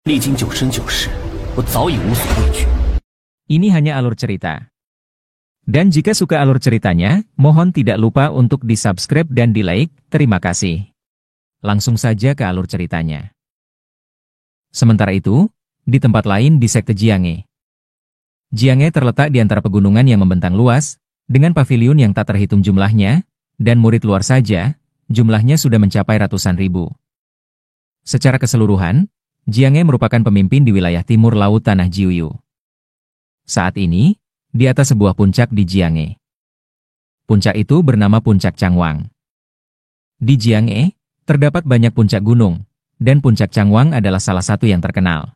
历经九生九世，我早已无所畏惧。 Ini hanya alur cerita. Dan jika suka alur ceritanya, mohon tidak lupa untuk di-subscribe dan di-like, terima kasih. Langsung saja ke alur ceritanya. Sementara itu, di tempat lain di sekte Jianghe. Jianghe terletak di antara pegunungan yang membentang luas, dengan pavilion yang tak terhitung jumlahnya, dan murid luar saja, jumlahnya sudah mencapai ratusan ribu. Secara keseluruhan, Jianghe merupakan pemimpin di wilayah timur laut tanah Jiuyu. Saat ini, di atas sebuah puncak di Jianghe. Puncak itu bernama Puncak Changwang. Di Jianghe, terdapat banyak puncak gunung, dan Puncak Changwang adalah salah satu yang terkenal.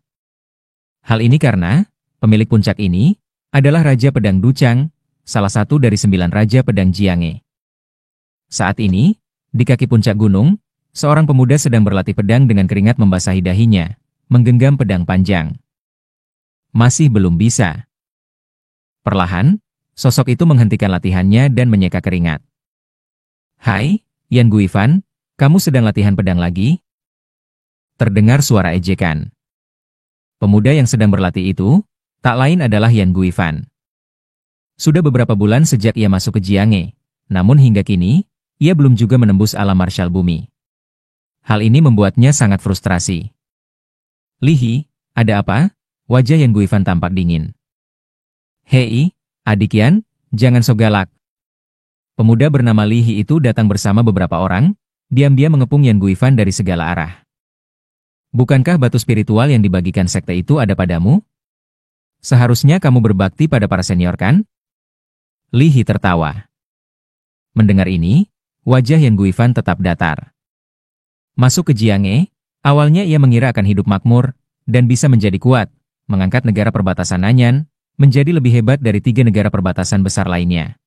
Hal ini karena, pemilik puncak ini, adalah Raja Pedang Duchang, salah satu dari 9 Raja Pedang Jianghe. Saat ini, di kaki puncak gunung, seorang pemuda sedang berlatih pedang dengan keringat membasahi dahinya, menggenggam pedang panjang. Masih belum bisa. Perlahan, sosok itu menghentikan latihannya dan menyeka keringat. "Hai, Yan Guifan, kamu sedang latihan pedang lagi?" Terdengar suara ejekan. Pemuda yang sedang berlatih itu, tak lain adalah Yan Guifan. Sudah beberapa bulan sejak ia masuk ke Jianghe, namun hingga kini, ia belum juga menembus alam marsyal bumi. Hal ini membuatnya sangat frustrasi. "Lihi, ada apa?" Wajah Yan Guifan tampak dingin. "Hei, adik Yan, jangan so galak." Pemuda bernama Lihi itu datang bersama beberapa orang, diam-diam mengepung Yan Guifan dari segala arah. "Bukankah batu spiritual yang dibagikan sekte itu ada padamu? Seharusnya kamu berbakti pada para senior kan?" Lihi tertawa. Mendengar ini, wajah Yan Guifan tetap datar. Masuk ke Jianghe, awalnya ia mengira akan hidup makmur, dan bisa menjadi kuat, mengangkat negara perbatasan Nanyan, menjadi lebih hebat dari 3 negara perbatasan besar lainnya.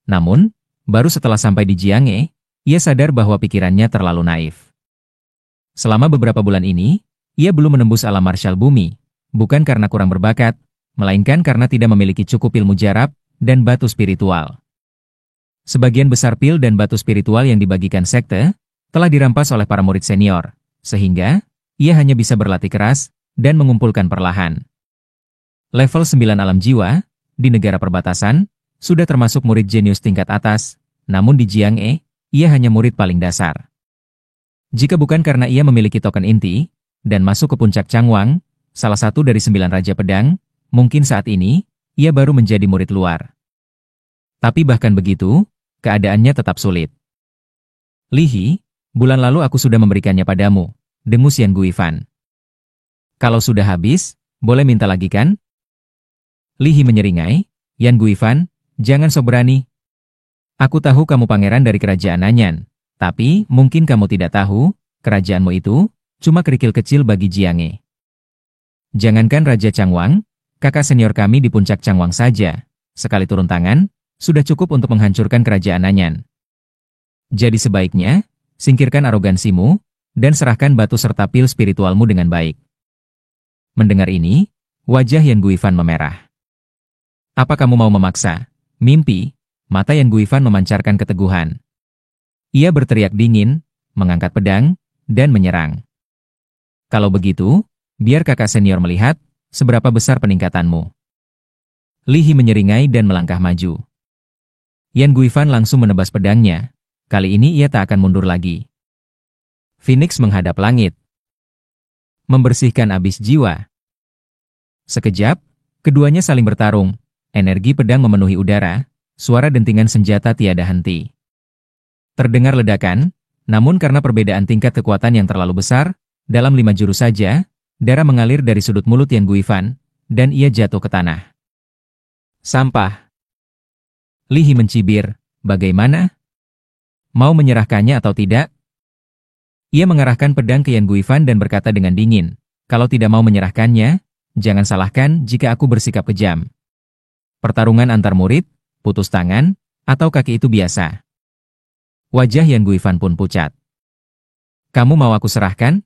Namun, baru setelah sampai di Jianghe, ia sadar bahwa pikirannya terlalu naif. Selama beberapa bulan ini, ia belum menembus alam marsyal bumi, bukan karena kurang berbakat, melainkan karena tidak memiliki cukup ilmu jarab dan batu spiritual. Sebagian besar pil dan batu spiritual yang dibagikan sekte, telah dirampas oleh para murid senior, sehingga ia hanya bisa berlatih keras dan mengumpulkan perlahan. Level 9 alam jiwa, di negara perbatasan, sudah termasuk murid jenius tingkat atas, namun di Jianghe, ia hanya murid paling dasar. Jika bukan karena ia memiliki token inti, dan masuk ke puncak Changwang, salah satu dari 9 Raja Pedang, mungkin saat ini, ia baru menjadi murid luar. Tapi bahkan begitu, keadaannya tetap sulit. "Lihi, bulan lalu aku sudah memberikannya padamu," dengus Yan Guifan. "Kalau sudah habis, boleh minta lagi kan?" Lihi menyeringai, "Yan Guifan, jangan so berani. Aku tahu kamu pangeran dari kerajaan Nanyan, tapi mungkin kamu tidak tahu, kerajaanmu itu cuma kerikil kecil bagi Jianghe. Jangankan Raja Changwang, kakak senior kami di puncak Changwang saja, sekali turun tangan, sudah cukup untuk menghancurkan kerajaan Nanyan. Jadi sebaiknya, singkirkan arogansimu, dan serahkan batu serta pil spiritualmu dengan baik." Mendengar ini, wajah Yan Guifan memerah. "Apa kamu mau memaksa mimpi?" Mata Yan Guifan memancarkan keteguhan. Ia berteriak dingin, mengangkat pedang, dan menyerang. "Kalau begitu, biar kakak senior melihat seberapa besar peningkatanmu." Lihi menyeringai dan melangkah maju. Yan Guifan langsung menebas pedangnya. Kali ini ia tak akan mundur lagi. Phoenix menghadap langit. Membersihkan abis jiwa. Sekejap, keduanya saling bertarung. Energi pedang memenuhi udara, suara dentingan senjata tiada henti. Terdengar ledakan, namun karena perbedaan tingkat kekuatan yang terlalu besar, dalam 5 jurus saja, darah mengalir dari sudut mulut Yan Guifan, dan ia jatuh ke tanah. "Sampah." Lihi mencibir, "Bagaimana? Mau menyerahkannya atau tidak?" Ia mengarahkan pedang ke Yan Guifan dan berkata dengan dingin, "Kalau tidak mau menyerahkannya, jangan salahkan jika aku bersikap kejam. Pertarungan antar murid, putus tangan, atau kaki itu biasa." Wajah Yan Guifan pun pucat. "Kamu mau aku serahkan?"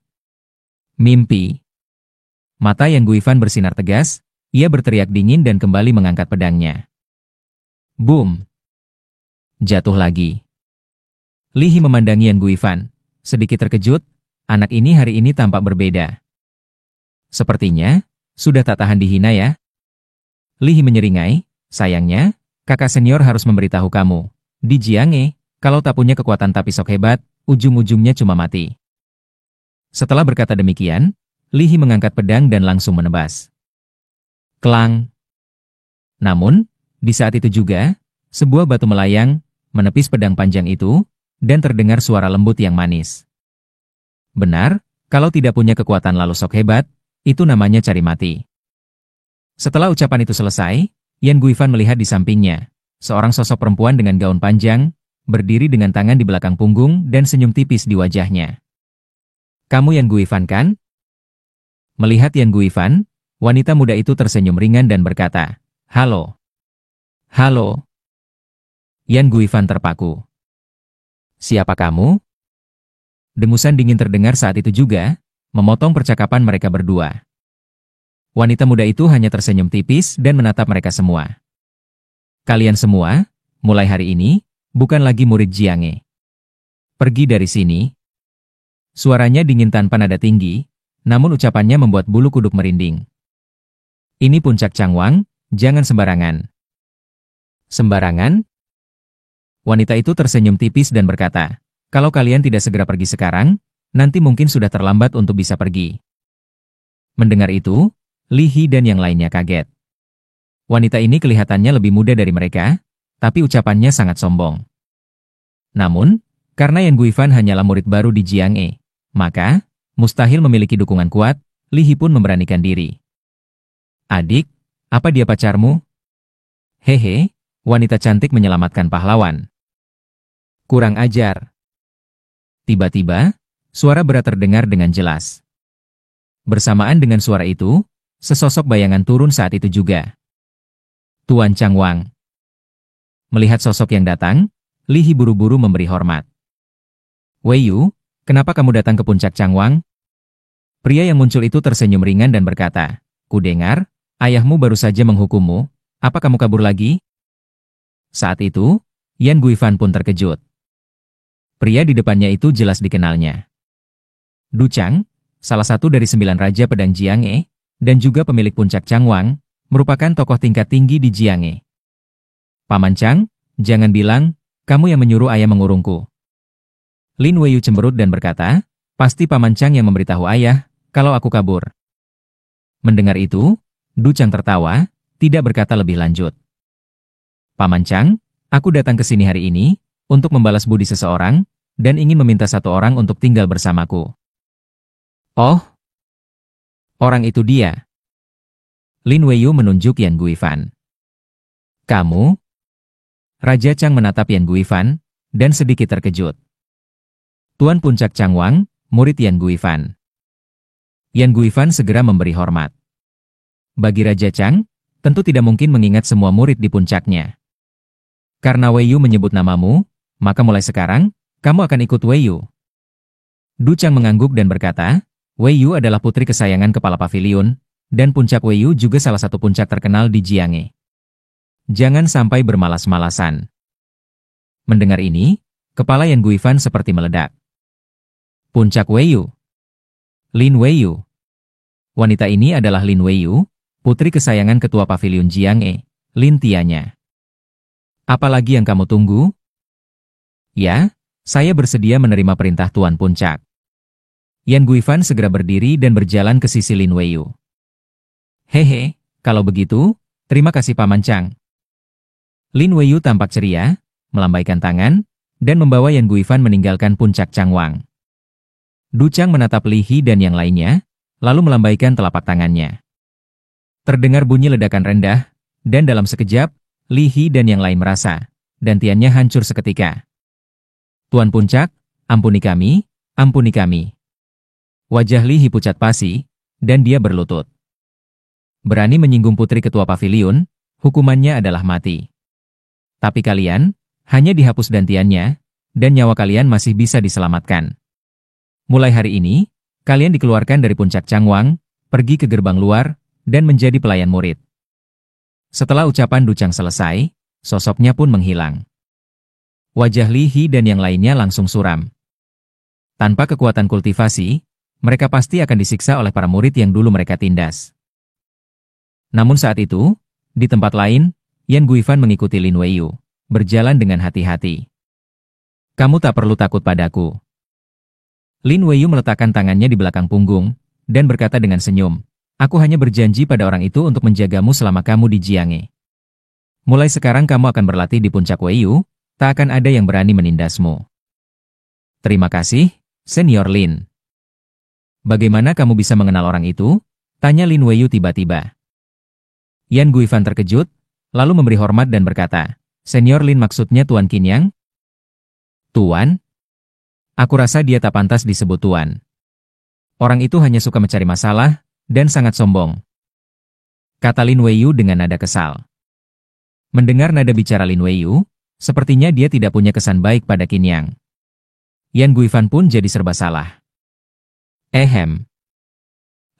"Mimpi." Mata Yan Guifan bersinar tegas, ia berteriak dingin dan kembali mengangkat pedangnya. Boom! Jatuh lagi. Lihi memandangi Yan Guifan, sedikit terkejut, anak ini hari ini tampak berbeda. Sepertinya, sudah tak tahan dihina ya. Li Hi menyeringai, sayangnya, kakak senior harus memberitahu kamu. Di Jianghe, kalau tak punya kekuatan tapi sok hebat, ujung-ujungnya cuma mati. Setelah berkata demikian, Li Hi mengangkat pedang dan langsung menebas. Klang. Namun, di saat itu juga, sebuah batu melayang, menepis pedang panjang itu, dan terdengar suara lembut yang manis. Benar, kalau tidak punya kekuatan lalu sok hebat, itu namanya cari mati. Setelah ucapan itu selesai, Yan Guifan melihat di sampingnya, seorang sosok perempuan dengan gaun panjang, berdiri dengan tangan di belakang punggung dan senyum tipis di wajahnya. Kamu Yan Guifan kan? Melihat Yan Guifan, wanita muda itu tersenyum ringan dan berkata, Halo. Halo. Yan Guifan terpaku. Siapa kamu? Dengusan dingin terdengar saat itu juga, memotong percakapan mereka berdua. Wanita muda itu hanya tersenyum tipis dan menatap mereka semua. Kalian semua, mulai hari ini, bukan lagi murid Jianghe. Pergi dari sini. Suaranya dingin tanpa nada tinggi, namun ucapannya membuat bulu kuduk merinding. Ini puncak Changwang, jangan sembarangan. Sembarangan? Wanita itu tersenyum tipis dan berkata, kalau kalian tidak segera pergi sekarang, nanti mungkin sudah terlambat untuk bisa pergi. Mendengar itu, Li Hi dan yang lainnya kaget. Wanita ini kelihatannya lebih muda dari mereka, tapi ucapannya sangat sombong. Namun, karena Yan Guifan hanyalah murid baru di Jianghe, maka, mustahil memiliki dukungan kuat, Li Hi pun memberanikan diri. Adik, apa dia pacarmu? Hehe, wanita cantik menyelamatkan pahlawan. Kurang ajar. Tiba-tiba, suara berat terdengar dengan jelas. Bersamaan dengan suara itu, sesosok bayangan turun saat itu juga. Tuan Changwang. Melihat sosok yang datang, Li Hi buru-buru memberi hormat. Wei Yu, kenapa kamu datang ke puncak Changwang? Pria yang muncul itu tersenyum ringan dan berkata, Kudengar, ayahmu baru saja menghukummu, apa kamu kabur lagi? Saat itu, Yan Guifan pun terkejut. Pria di depannya itu jelas dikenalnya. Du Chang, salah satu dari 9 Raja Pedang Jianghe, dan juga pemilik puncak Changwang, merupakan tokoh tingkat tinggi di Jianghe. Paman Chang, jangan bilang, kamu yang menyuruh ayah mengurungku. Lin Weiyu cemberut dan berkata, pasti Paman Chang yang memberitahu ayah, kalau aku kabur. Mendengar itu, Du Chang tertawa, tidak berkata lebih lanjut. Paman Chang, aku datang ke sini hari ini, untuk membalas budi seseorang, dan ingin meminta satu orang untuk tinggal bersamaku. Oh, orang itu dia. Lin Weiyu menunjuk Yan Guifan. Kamu? Raja Chang menatap Yan Guifan, dan sedikit terkejut. Tuan Puncak Changwang, murid Yan Guifan. Yan Guifan segera memberi hormat. Bagi Raja Chang, tentu tidak mungkin mengingat semua murid di puncaknya. Karena Wei Yu menyebut namamu, maka mulai sekarang, kamu akan ikut Wei Yu. Du Chang mengangguk dan berkata, Wei Yu adalah putri kesayangan kepala pavilion, dan puncak Wei Yu juga salah satu puncak terkenal di Jianghe. Jangan sampai bermalas-malasan. Mendengar ini, kepala Yan Guifan seperti meledak. Puncak Wei Yu. Lin Wei Yu. Wanita ini adalah Lin Wei Yu, putri kesayangan ketua pavilion Jianghe, Lin Tianya. Apalagi yang kamu tunggu? Ya, saya bersedia menerima perintah Tuan Puncak. Yan Guifan segera berdiri dan berjalan ke sisi Lin Weiyu. Hehe, kalau begitu, terima kasih Paman Chang. Lin Weiyu tampak ceria, melambaikan tangan, dan membawa Yan Guifan meninggalkan puncak Changwang. Du Chang menatap Li Hi dan yang lainnya, lalu melambaikan telapak tangannya. Terdengar bunyi ledakan rendah, dan dalam sekejap, Li Hi dan yang lain merasa, dantiannya hancur seketika. Tuan Puncak, ampuni kami, ampuni kami. Wajah Li Hi pucat pasi, dan dia berlutut. Berani menyinggung putri ketua pavilion, hukumannya adalah mati. Tapi kalian, hanya dihapus dantiannya, dan nyawa kalian masih bisa diselamatkan. Mulai hari ini, kalian dikeluarkan dari puncak Changwang, pergi ke gerbang luar, dan menjadi pelayan murid. Setelah ucapan Du Chang selesai, sosoknya pun menghilang. Wajah Li Hi dan yang lainnya langsung suram. Tanpa kekuatan kultivasi, mereka pasti akan disiksa oleh para murid yang dulu mereka tindas. Namun saat itu, di tempat lain, Yan Guifan mengikuti Lin Weiyu, berjalan dengan hati-hati. Kamu tak perlu takut padaku. Lin Weiyu meletakkan tangannya di belakang punggung, dan berkata dengan senyum, aku hanya berjanji pada orang itu untuk menjagamu selama kamu di Jianghe. Mulai sekarang kamu akan berlatih di puncak Weiyu, tak akan ada yang berani menindasmu. Terima kasih, Senior Lin. Bagaimana kamu bisa mengenal orang itu? Tanya Lin Weiyu tiba-tiba. Yan Guifan terkejut, lalu memberi hormat dan berkata, Senior Lin maksudnya Tuan Qinyang? Tuan? Aku rasa dia tak pantas disebut Tuan. Orang itu hanya suka mencari masalah, dan sangat sombong. Kata Lin Weiyu dengan nada kesal. Mendengar nada bicara Lin Weiyu, sepertinya dia tidak punya kesan baik pada Qinyang. Yan Guifan pun jadi serba salah. Ehem.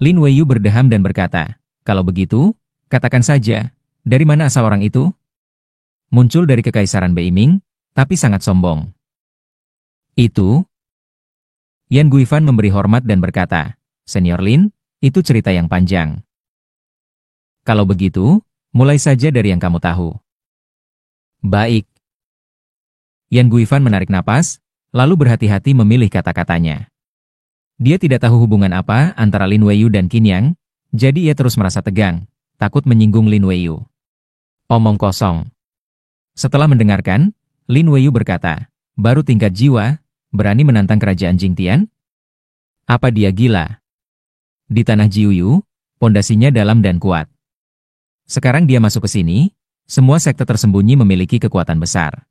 Lin Weiyu berdeham dan berkata, kalau begitu, katakan saja, dari mana asal orang itu? Muncul dari Kekaisaran Beiming, tapi sangat sombong. Itu? Yan Guifan memberi hormat dan berkata, Senior Lin, itu cerita yang panjang. Kalau begitu, mulai saja dari yang kamu tahu. Baik. Yan Guifan menarik napas, lalu berhati-hati memilih kata-katanya. Dia tidak tahu hubungan apa antara Lin Weiyu dan Qinyang, jadi ia terus merasa tegang, takut menyinggung Lin Weiyu. Omong kosong. Setelah mendengarkan, Lin Weiyu berkata, baru tingkat jiwa, berani menantang kerajaan Jingtian? Apa dia gila? Di tanah Jiuyu, pondasinya dalam dan kuat. Sekarang dia masuk ke sini, semua sekte tersembunyi memiliki kekuatan besar.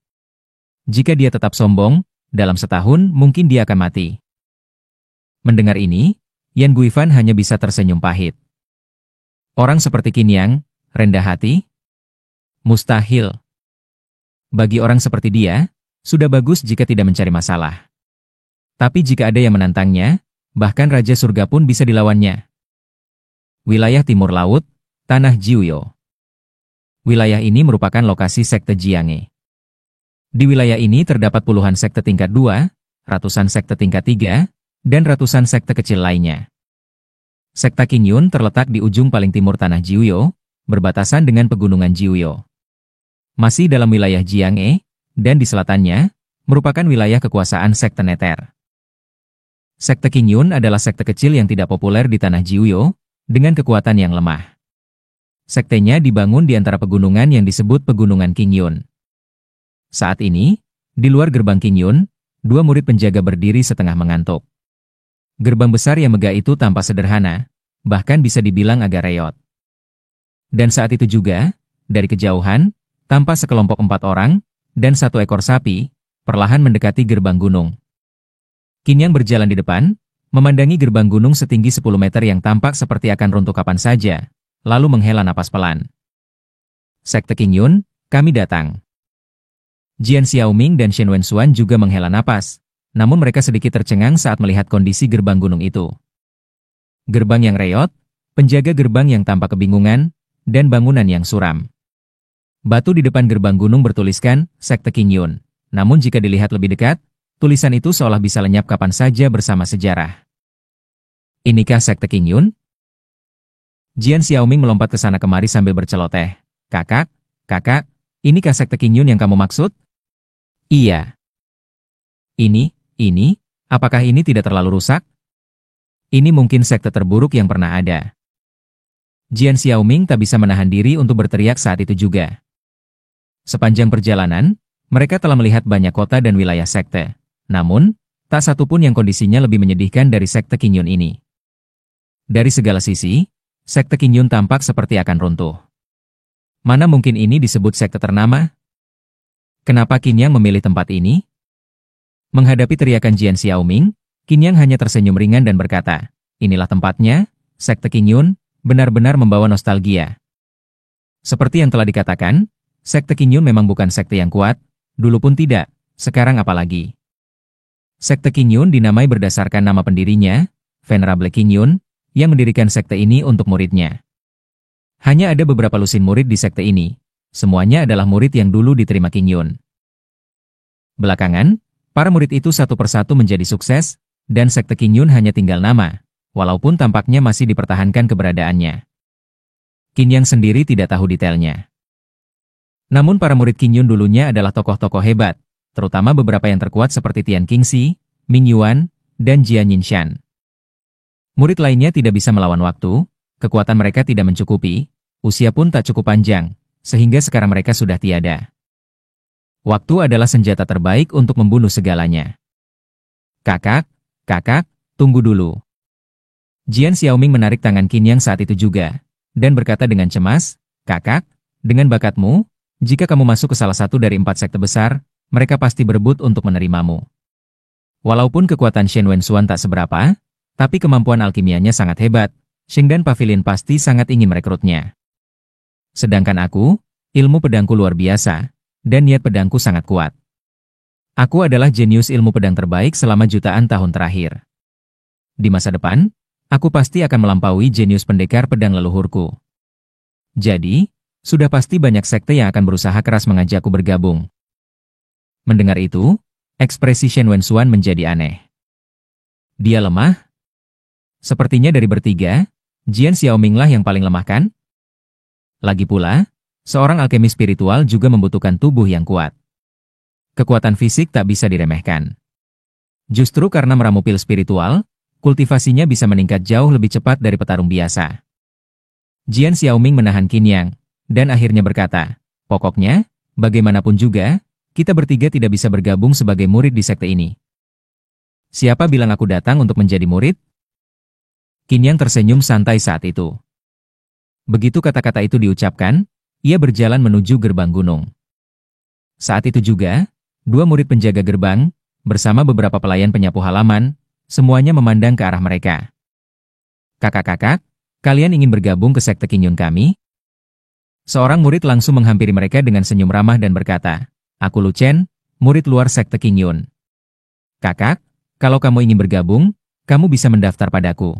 Jika dia tetap sombong, dalam setahun mungkin dia akan mati. Mendengar ini, Yan Guifan hanya bisa tersenyum pahit. Orang seperti Qinyang, rendah hati? Mustahil. Bagi orang seperti dia, sudah bagus jika tidak mencari masalah. Tapi jika ada yang menantangnya, bahkan Raja Surga pun bisa dilawannya. Wilayah Timur Laut, Tanah Jiuyo. Wilayah ini merupakan lokasi sekte Jianghe. Di wilayah ini terdapat puluhan sekte tingkat 2, ratusan sekte tingkat 3, dan ratusan sekte kecil lainnya. Sekte Qingyun terletak di ujung paling timur tanah Jiuyo, berbatasan dengan pegunungan Jiuyo. Masih dalam wilayah Jianghe, dan di selatannya, merupakan wilayah kekuasaan sekte Neter. Sekte Qingyun adalah sekte kecil yang tidak populer di tanah Jiuyo, dengan kekuatan yang lemah. Sektenya dibangun di antara pegunungan yang disebut Pegunungan Qingyun. Saat ini, di luar gerbang Qingyun, dua murid penjaga berdiri setengah mengantuk. Gerbang besar yang megah itu tampak sederhana, bahkan bisa dibilang agak reot. Dan saat itu juga, dari kejauhan, tampak sekelompok 4 orang, dan 1 ekor sapi, perlahan mendekati gerbang gunung. Qinyang berjalan di depan, memandangi gerbang gunung setinggi 10 meter yang tampak seperti akan runtuh kapan saja, lalu menghela napas pelan. Sekte Qingyun, kami datang. Jian Xiaoming dan Shen Wenxuan juga menghela napas. Namun mereka sedikit tercengang saat melihat kondisi gerbang gunung itu. Gerbang yang reot, penjaga gerbang yang tampak kebingungan, dan bangunan yang suram. Batu di depan gerbang gunung bertuliskan, Sekte Qingyun. Namun jika dilihat lebih dekat, tulisan itu seolah bisa lenyap kapan saja bersama sejarah. Inikah Sekte Qingyun? Jian Xiaoming melompat ke sana kemari sambil berceloteh. Kakak, inikah Sekte Qingyun yang kamu maksud? Iya. Ini, apakah ini tidak terlalu rusak? Ini mungkin sekte terburuk yang pernah ada. Jian Xiaoming tak bisa menahan diri untuk berteriak saat itu juga. Sepanjang perjalanan, mereka telah melihat banyak kota dan wilayah sekte. Namun, tak satu pun yang kondisinya lebih menyedihkan dari sekte Qingyun ini. Dari segala sisi, sekte Qingyun tampak seperti akan runtuh. Mana mungkin ini disebut sekte ternama? Kenapa Qinyang memilih tempat ini? Menghadapi teriakan Jian Xiaoming, Qinyang hanya tersenyum ringan dan berkata, inilah tempatnya, sekte Qingyun, benar-benar membawa nostalgia. Seperti yang telah dikatakan, sekte Qingyun memang bukan sekte yang kuat, dulu pun tidak, sekarang apalagi. Sekte Qingyun dinamai berdasarkan nama pendirinya, Venerable Qingyun, yang mendirikan sekte ini untuk muridnya. Hanya ada beberapa lusin murid di sekte ini, semuanya adalah murid yang dulu diterima Qingyun. Belakangan, para murid itu satu persatu menjadi sukses, dan sekte Qin Yun hanya tinggal nama, walaupun tampaknya masih dipertahankan keberadaannya. Qin Yang sendiri tidak tahu detailnya. Namun para murid Qin Yun dulunya adalah tokoh-tokoh hebat, terutama beberapa yang terkuat seperti Tian Qingxi, Ming Yuan, dan Jia Ninshan. Murid lainnya tidak bisa melawan waktu, kekuatan mereka tidak mencukupi, usia pun tak cukup panjang, sehingga sekarang mereka sudah tiada. Waktu adalah senjata terbaik untuk membunuh segalanya. Kakak, tunggu dulu. Jian Xiaoming menarik tangan Qin Yang saat itu juga, dan berkata dengan cemas, kakak, dengan bakatmu, jika kamu masuk ke salah satu dari 4 sekte besar, mereka pasti berebut untuk menerimamu. Walaupun kekuatan Shen Wenxuan tak seberapa, tapi kemampuan alkimianya sangat hebat, Xing dan Pavilion pasti sangat ingin merekrutnya. Sedangkan aku, ilmu pedangku luar biasa, dan niat pedangku sangat kuat. Aku adalah jenius ilmu pedang terbaik selama jutaan tahun terakhir. Di masa depan, aku pasti akan melampaui jenius pendekar pedang leluhurku. Jadi, sudah pasti banyak sekte yang akan berusaha keras mengajakku bergabung. Mendengar itu, ekspresi Shen Wenxuan menjadi aneh. Dia lemah? Sepertinya dari bertiga, Jian Xiaoming lah yang paling lemah kan? Lagi pula, seorang alkemis spiritual juga membutuhkan tubuh yang kuat. Kekuatan fisik tak bisa diremehkan. Justru karena meramu pil spiritual, kultivasinya bisa meningkat jauh lebih cepat dari petarung biasa. Jian Xiaoming menahan Qin Yang, dan akhirnya berkata, pokoknya, bagaimanapun juga, kita bertiga tidak bisa bergabung sebagai murid di sekte ini. Siapa bilang aku datang untuk menjadi murid? Qin Yang tersenyum santai saat itu. Begitu kata-kata itu diucapkan, ia berjalan menuju gerbang gunung. Saat itu juga, 2 murid penjaga gerbang, bersama beberapa pelayan penyapu halaman, semuanya memandang ke arah mereka. Kakak-kakak, kalian ingin bergabung ke sekte Qin Yun kami? Seorang murid langsung menghampiri mereka dengan senyum ramah dan berkata, aku Lu Chen, murid luar sekte Qin Yun. Kakak, kalau kamu ingin bergabung, kamu bisa mendaftar padaku.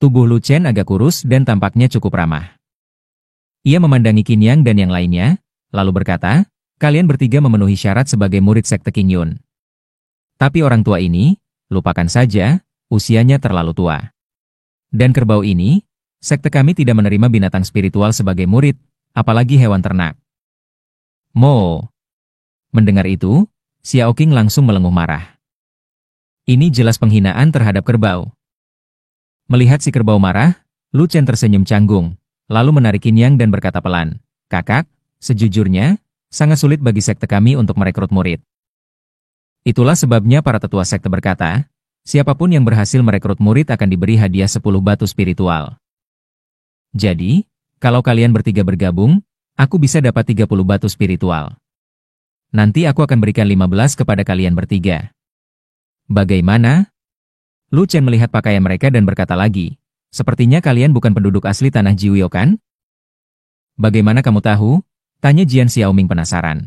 Tubuh Lu Chen agak kurus dan tampaknya cukup ramah. Ia memandangi Qin Yang dan yang lainnya, lalu berkata, kalian bertiga memenuhi syarat sebagai murid sekte Qin Yun. Tapi orang tua ini, lupakan saja, usianya terlalu tua. Dan kerbau ini, sekte kami tidak menerima binatang spiritual sebagai murid, apalagi hewan ternak. Mo. Mendengar itu, Xiao Qing langsung melenguh marah. Ini jelas penghinaan terhadap kerbau. Melihat si kerbau marah, Lu Chen tersenyum canggung, lalu menarik Qin Yang dan berkata pelan, kakak, sejujurnya, sangat sulit bagi sekte kami untuk merekrut murid. Itulah sebabnya para tetua sekte berkata, siapapun yang berhasil merekrut murid akan diberi hadiah 10 batu spiritual. Jadi, kalau kalian bertiga bergabung, aku bisa dapat 30 batu spiritual. Nanti aku akan berikan 15 kepada kalian bertiga. Bagaimana? Lu Chen melihat pakaian mereka dan berkata lagi, sepertinya kalian bukan penduduk asli tanah Jiuyo kan? Bagaimana kamu tahu? Tanya Jian Xiaoming penasaran.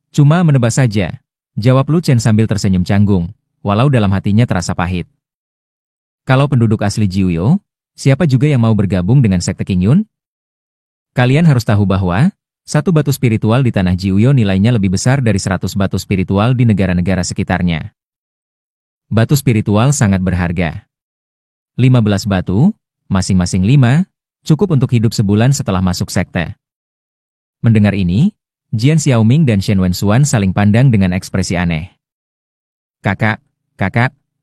Cuma menebak saja, jawab Lu Chen sambil tersenyum canggung, walau dalam hatinya terasa pahit. Kalau penduduk asli Jiuyo, siapa juga yang mau bergabung dengan sekte Qin Yun? Kalian harus tahu bahwa, 1 batu spiritual di tanah Jiuyo nilainya lebih besar dari 100 batu spiritual di negara-negara sekitarnya. Batu spiritual sangat berharga. 15 batu, masing-masing 5, cukup untuk hidup sebulan setelah masuk sekte. Mendengar ini, Jian Xiaoming dan Shen Wenxuan saling pandang dengan ekspresi aneh. Kakak,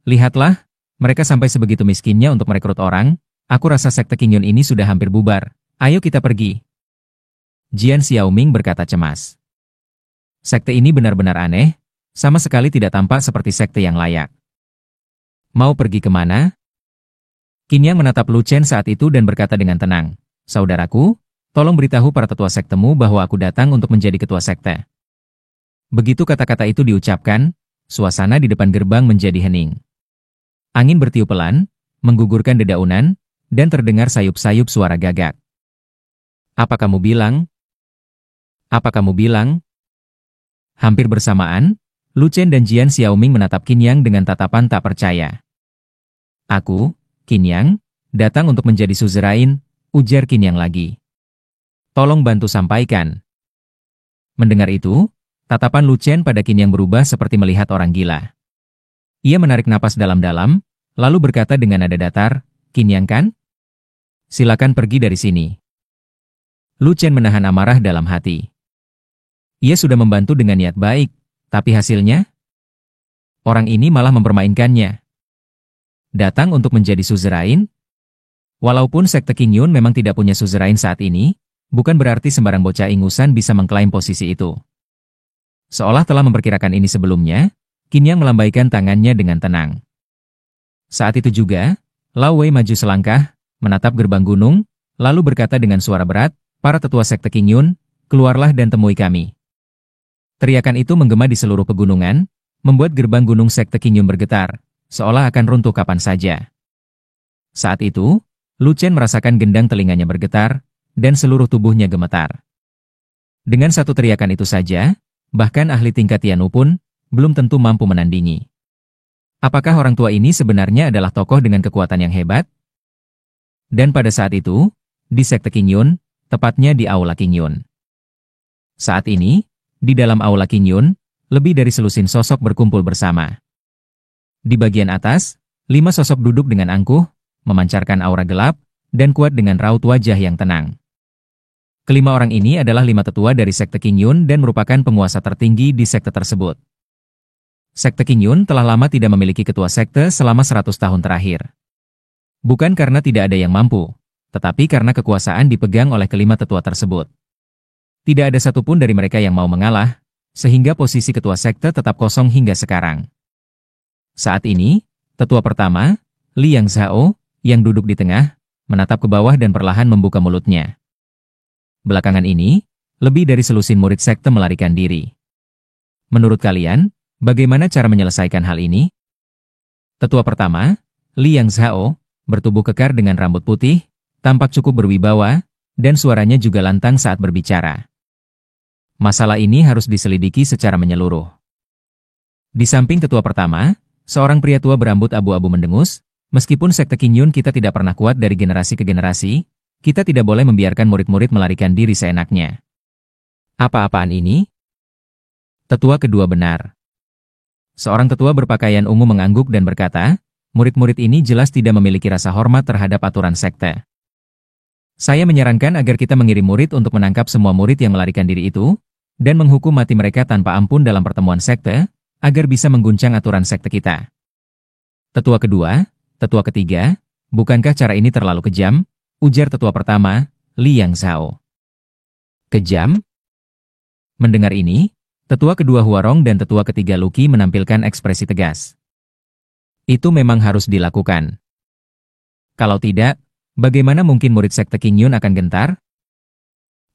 lihatlah, mereka sampai sebegitu miskinnya untuk merekrut orang, aku rasa sekte Qin Yun ini sudah hampir bubar, ayo kita pergi. Jian Xiaoming berkata cemas. Sekte ini benar-benar aneh, sama sekali tidak tampak seperti sekte yang layak. Mau pergi kemana? Qin Yang menatap Lu Chen saat itu dan berkata dengan tenang, saudaraku, tolong beritahu para tetua sektemu bahwa aku datang untuk menjadi ketua sekte. Begitu kata-kata itu diucapkan, suasana di depan gerbang menjadi hening. Angin bertiup pelan, menggugurkan dedaunan, dan terdengar sayup-sayup suara gagak. Apa kamu bilang? Apa kamu bilang? Hampir bersamaan, Lu Chen dan Jian Xiaoming menatap Qin Yang dengan tatapan tak percaya. Aku, Qin Yang, datang untuk menjadi suzerain, ujar Qin Yang lagi. Tolong bantu sampaikan. Mendengar itu, tatapan Lu Chen pada Qin Yang berubah seperti melihat orang gila. Ia menarik napas dalam-dalam, lalu berkata dengan nada datar, "Qin Yang kan? Silakan pergi dari sini." Lu Chen menahan amarah dalam hati. Ia sudah membantu dengan niat baik, tapi hasilnya? Orang ini malah mempermainkannya. Datang untuk menjadi suzerain? Walaupun sekte Qingyun memang tidak punya suzerain saat ini, bukan berarti sembarang bocah ingusan bisa mengklaim posisi itu. Seolah telah memperkirakan ini sebelumnya, Qin Yang melambaikan tangannya dengan tenang. Saat itu juga, Lao Wei maju selangkah, menatap gerbang gunung, lalu berkata dengan suara berat, "Para tetua sekte Qingyun, keluarlah dan temui kami." Teriakan itu menggema di seluruh pegunungan, membuat gerbang gunung sekte Qingyun bergetar, seolah akan runtuh kapan saja. Saat itu, Lu Chen merasakan gendang telinganya bergetar, dan seluruh tubuhnya gemetar. Dengan satu teriakan itu saja, bahkan ahli tingkat Tianwu pun belum tentu mampu menandingi. Apakah orang tua ini sebenarnya adalah tokoh dengan kekuatan yang hebat? Dan pada saat itu, di sekte Qingyun, tepatnya di Aula Qingyun. Saat ini, di dalam Aula Qingyun, lebih dari selusin sosok berkumpul bersama. Di bagian atas, 5 sosok duduk dengan angkuh, memancarkan aura gelap, dan kuat dengan raut wajah yang tenang. Kelima orang ini adalah 5 tetua dari sekte Qingyun dan merupakan penguasa tertinggi di sekte tersebut. Sekte Qingyun telah lama tidak memiliki ketua sekte selama 100 tahun terakhir. Bukan karena tidak ada yang mampu, tetapi karena kekuasaan dipegang oleh kelima tetua tersebut. Tidak ada satupun dari mereka yang mau mengalah, sehingga posisi ketua sekte tetap kosong hingga sekarang. Saat ini, tetua pertama, Liang Zhao, yang duduk di tengah, menatap ke bawah dan perlahan membuka mulutnya. Belakangan ini, lebih dari selusin murid sekte melarikan diri. Menurut kalian, bagaimana cara menyelesaikan hal ini? Tetua pertama, Liang Zhao, bertubuh kekar dengan rambut putih, tampak cukup berwibawa, dan suaranya juga lantang saat berbicara. Masalah ini harus diselidiki secara menyeluruh. Di samping tetua pertama, seorang pria tua berambut abu-abu mendengus, "Meskipun sekte Qingyun kita tidak pernah kuat dari generasi ke generasi, kita tidak boleh membiarkan murid-murid melarikan diri seenaknya." Apa-apaan ini? Tetua kedua benar. Seorang tetua berpakaian ungu mengangguk dan berkata, "Murid-murid ini jelas tidak memiliki rasa hormat terhadap aturan sekte. Saya menyarankan agar kita mengirim murid untuk menangkap semua murid yang melarikan diri itu, dan menghukum mati mereka tanpa ampun dalam pertemuan sekte, agar bisa mengguncang aturan sekte kita." Tetua kedua, tetua ketiga, "Bukankah cara ini terlalu kejam?" ujar tetua pertama, Liang Zhao. "Kejam?" Mendengar ini, tetua kedua Huarong dan tetua ketiga Luqi menampilkan ekspresi tegas. Itu memang harus dilakukan. Kalau tidak, bagaimana mungkin murid sekte Qingyun akan gentar?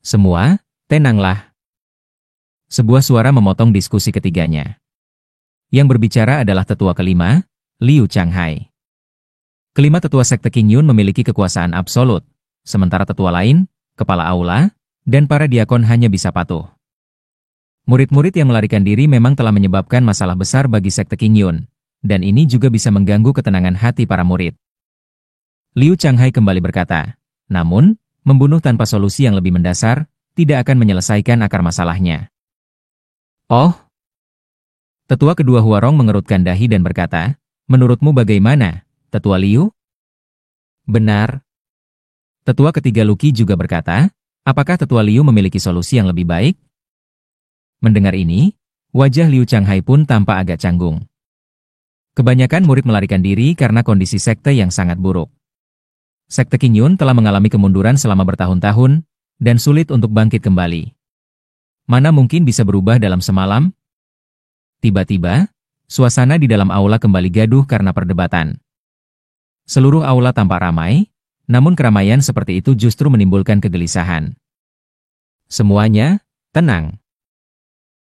Semua, tenanglah. Sebuah suara memotong diskusi ketiganya. Yang berbicara adalah tetua kelima, Liu Changhai. Kelima tetua sekte Qingyun memiliki kekuasaan absolut, sementara tetua lain, kepala aula, dan para diakon hanya bisa patuh. Murid-murid yang melarikan diri memang telah menyebabkan masalah besar bagi sekte Qingyun, dan ini juga bisa mengganggu ketenangan hati para murid. Liu Changhai kembali berkata, namun, membunuh tanpa solusi yang lebih mendasar, tidak akan menyelesaikan akar masalahnya. Oh? Tetua kedua Huarong mengerutkan dahi dan berkata, menurutmu bagaimana, Tetua Liu? Benar. Tetua ketiga Luqi juga berkata, apakah Tetua Liu memiliki solusi yang lebih baik? Mendengar ini, wajah Liu Changhai pun tampak agak canggung. Kebanyakan murid melarikan diri karena kondisi sekte yang sangat buruk. Sekte Qingyun telah mengalami kemunduran selama bertahun-tahun, dan sulit untuk bangkit kembali. Mana mungkin bisa berubah dalam semalam? Tiba-tiba, suasana di dalam aula kembali gaduh karena perdebatan. Seluruh aula tampak ramai, namun keramaian seperti itu justru menimbulkan kegelisahan. Semuanya, tenang.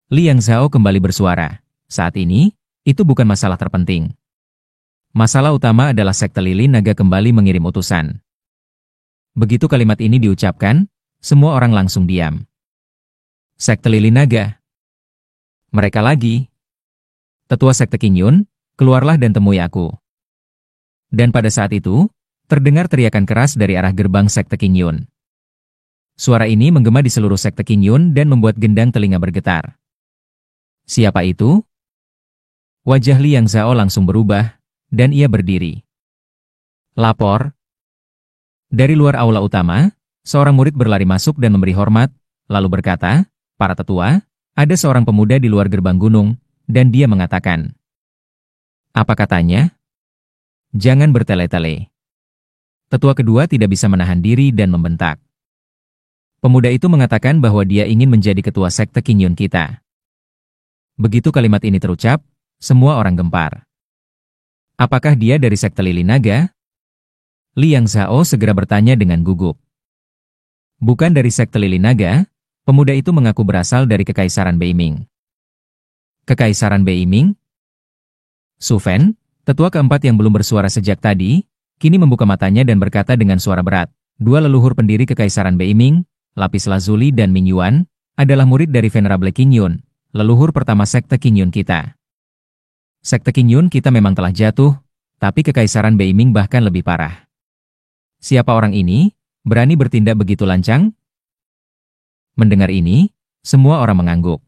Liang Zhao kembali bersuara. Saat ini, itu bukan masalah terpenting. Masalah utama adalah sekte lilin naga kembali mengirim utusan. Begitu kalimat ini diucapkan, semua orang langsung diam. Sekte lilin naga. Mereka lagi. Tetua sekte Qingyun, keluarlah dan temui aku. Dan pada saat itu, terdengar teriakan keras dari arah gerbang sekte Qingyun. Suara ini menggema di seluruh sekte Qingyun dan membuat gendang telinga bergetar. Siapa itu? Wajah Liang Zhao langsung berubah, dan ia berdiri. Lapor. Dari luar aula utama, seorang murid berlari masuk dan memberi hormat, lalu berkata, "Para tetua, ada seorang pemuda di luar gerbang gunung," dan dia mengatakan. Apa katanya? Jangan bertele-tele. Tetua kedua tidak bisa menahan diri dan membentak. Pemuda itu mengatakan bahwa dia ingin menjadi ketua sekte Qingyun kita. Begitu kalimat ini terucap, semua orang gempar. Apakah dia dari sekte Lilin Naga? Liang Zhao segera bertanya dengan gugup. Bukan dari sekte Lilin Naga, pemuda itu mengaku berasal dari Kekaisaran Beiming. Kekaisaran Beiming? Su Fen, tetua keempat yang belum bersuara sejak tadi, kini membuka matanya dan berkata dengan suara berat, dua leluhur pendiri Kekaisaran Beiming, Lapis Lazuli dan Ming Yuan, adalah murid dari Venerable Qingyun, leluhur pertama sekte Qingyun kita. Sekte Qingyun kita memang telah jatuh, tapi Kekaisaran Beiming bahkan lebih parah. Siapa orang ini? Berani bertindak begitu lancang? Mendengar ini, semua orang mengangguk.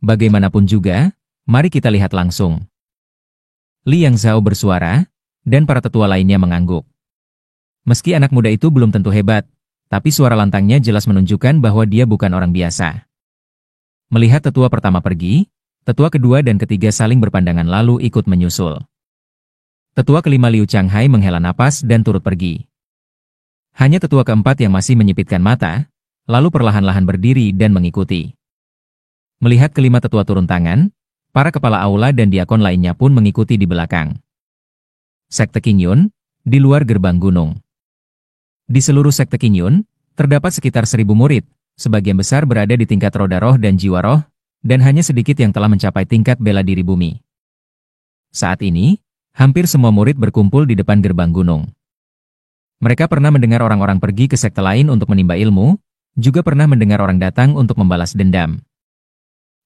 Bagaimanapun juga, mari kita lihat langsung. Liang Zhao bersuara, dan para tetua lainnya mengangguk. Meski anak muda itu belum tentu hebat, tapi suara lantangnya jelas menunjukkan bahwa dia bukan orang biasa. Melihat tetua pertama pergi, tetua kedua dan ketiga saling berpandangan lalu ikut menyusul. Tetua kelima Liu Changhai menghela napas dan turut pergi. Hanya tetua keempat yang masih menyipitkan mata, lalu perlahan-lahan berdiri dan mengikuti. Melihat kelima tetua turun tangan, para kepala aula dan diakon lainnya pun mengikuti di belakang. Sekte Qingyun, di luar gerbang gunung. Di seluruh sekte Qingyun, terdapat sekitar 1.000 murid, sebagian besar berada di tingkat roda roh dan jiwa roh, dan hanya sedikit yang telah mencapai tingkat bela diri bumi. Saat ini, hampir semua murid berkumpul di depan gerbang gunung. Mereka pernah mendengar orang-orang pergi ke sekte lain untuk menimba ilmu, juga pernah mendengar orang datang untuk membalas dendam.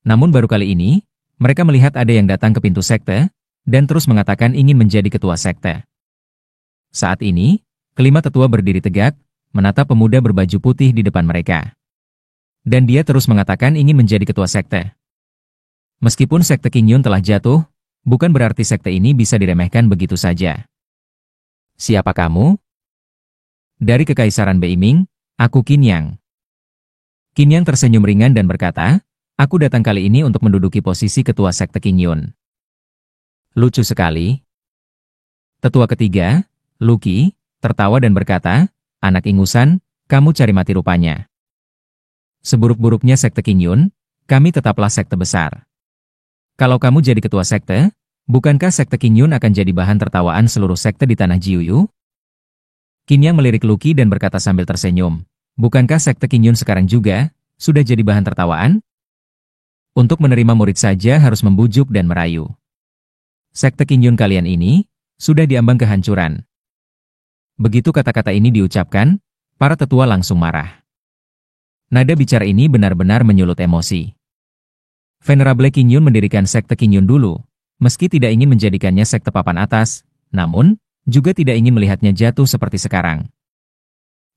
Namun baru kali ini, mereka melihat ada yang datang ke pintu sekte, dan terus mengatakan ingin menjadi ketua sekte. Saat ini, kelima tetua berdiri tegak, menatap pemuda berbaju putih di depan mereka. Dan dia terus mengatakan ingin menjadi ketua sekte. Meskipun sekte Qingyun telah jatuh, bukan berarti sekte ini bisa diremehkan begitu saja. Siapa kamu? Dari Kekaisaran Beiming, aku Qin Yang. Qin Yang tersenyum ringan dan berkata, aku datang kali ini untuk menduduki posisi ketua sekte Qingyun. Lucu sekali. Tetua ketiga, Luqi, tertawa dan berkata, anak ingusan, kamu cari mati rupanya. Seburuk-buruknya sekte Qingyun, kami tetaplah sekte besar. Kalau kamu jadi ketua sekte, bukankah sekte Qingyun akan jadi bahan tertawaan seluruh sekte di tanah Jiuyu? Qin Yang melirik Luqi dan berkata sambil tersenyum, bukankah sekte Qingyun sekarang juga sudah jadi bahan tertawaan? Untuk menerima murid saja harus membujuk dan merayu. Sekte Qingyun kalian ini sudah diambang kehancuran. Begitu kata-kata ini diucapkan, para tetua langsung marah. Nada bicara ini benar-benar menyulut emosi. Venerable Qingyun mendirikan sekte Qingyun dulu, meski tidak ingin menjadikannya sekte papan atas, namun juga tidak ingin melihatnya jatuh seperti sekarang.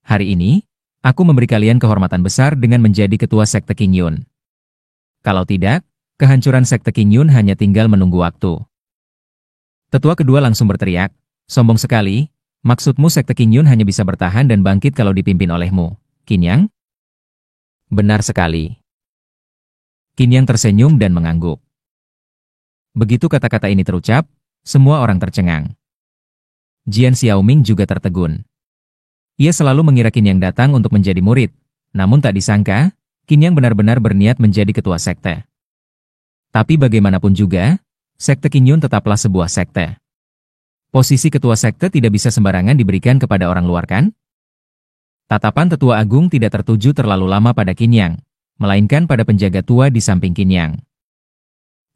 Hari ini, aku memberi kalian kehormatan besar dengan menjadi ketua sekte Qingyun. Kalau tidak, kehancuran sekte Qingyun hanya tinggal menunggu waktu. Tetua kedua langsung berteriak, sombong sekali, maksudmu sekte Qingyun hanya bisa bertahan dan bangkit kalau dipimpin olehmu, Qin Yang? Benar sekali. Qin Yang tersenyum dan mengangguk. Begitu kata-kata ini terucap, semua orang tercengang. Jian Xiaoming juga tertegun. Ia selalu mengira Qin Yang datang untuk menjadi murid, namun tak disangka, Qin Yang benar-benar berniat menjadi ketua sekte. Tapi bagaimanapun juga, sekte Qingyun tetaplah sebuah sekte. Posisi ketua sekte tidak bisa sembarangan diberikan kepada orang luar kan? Tatapan tetua agung tidak tertuju terlalu lama pada Qin Yang, melainkan pada penjaga tua di samping Qin Yang.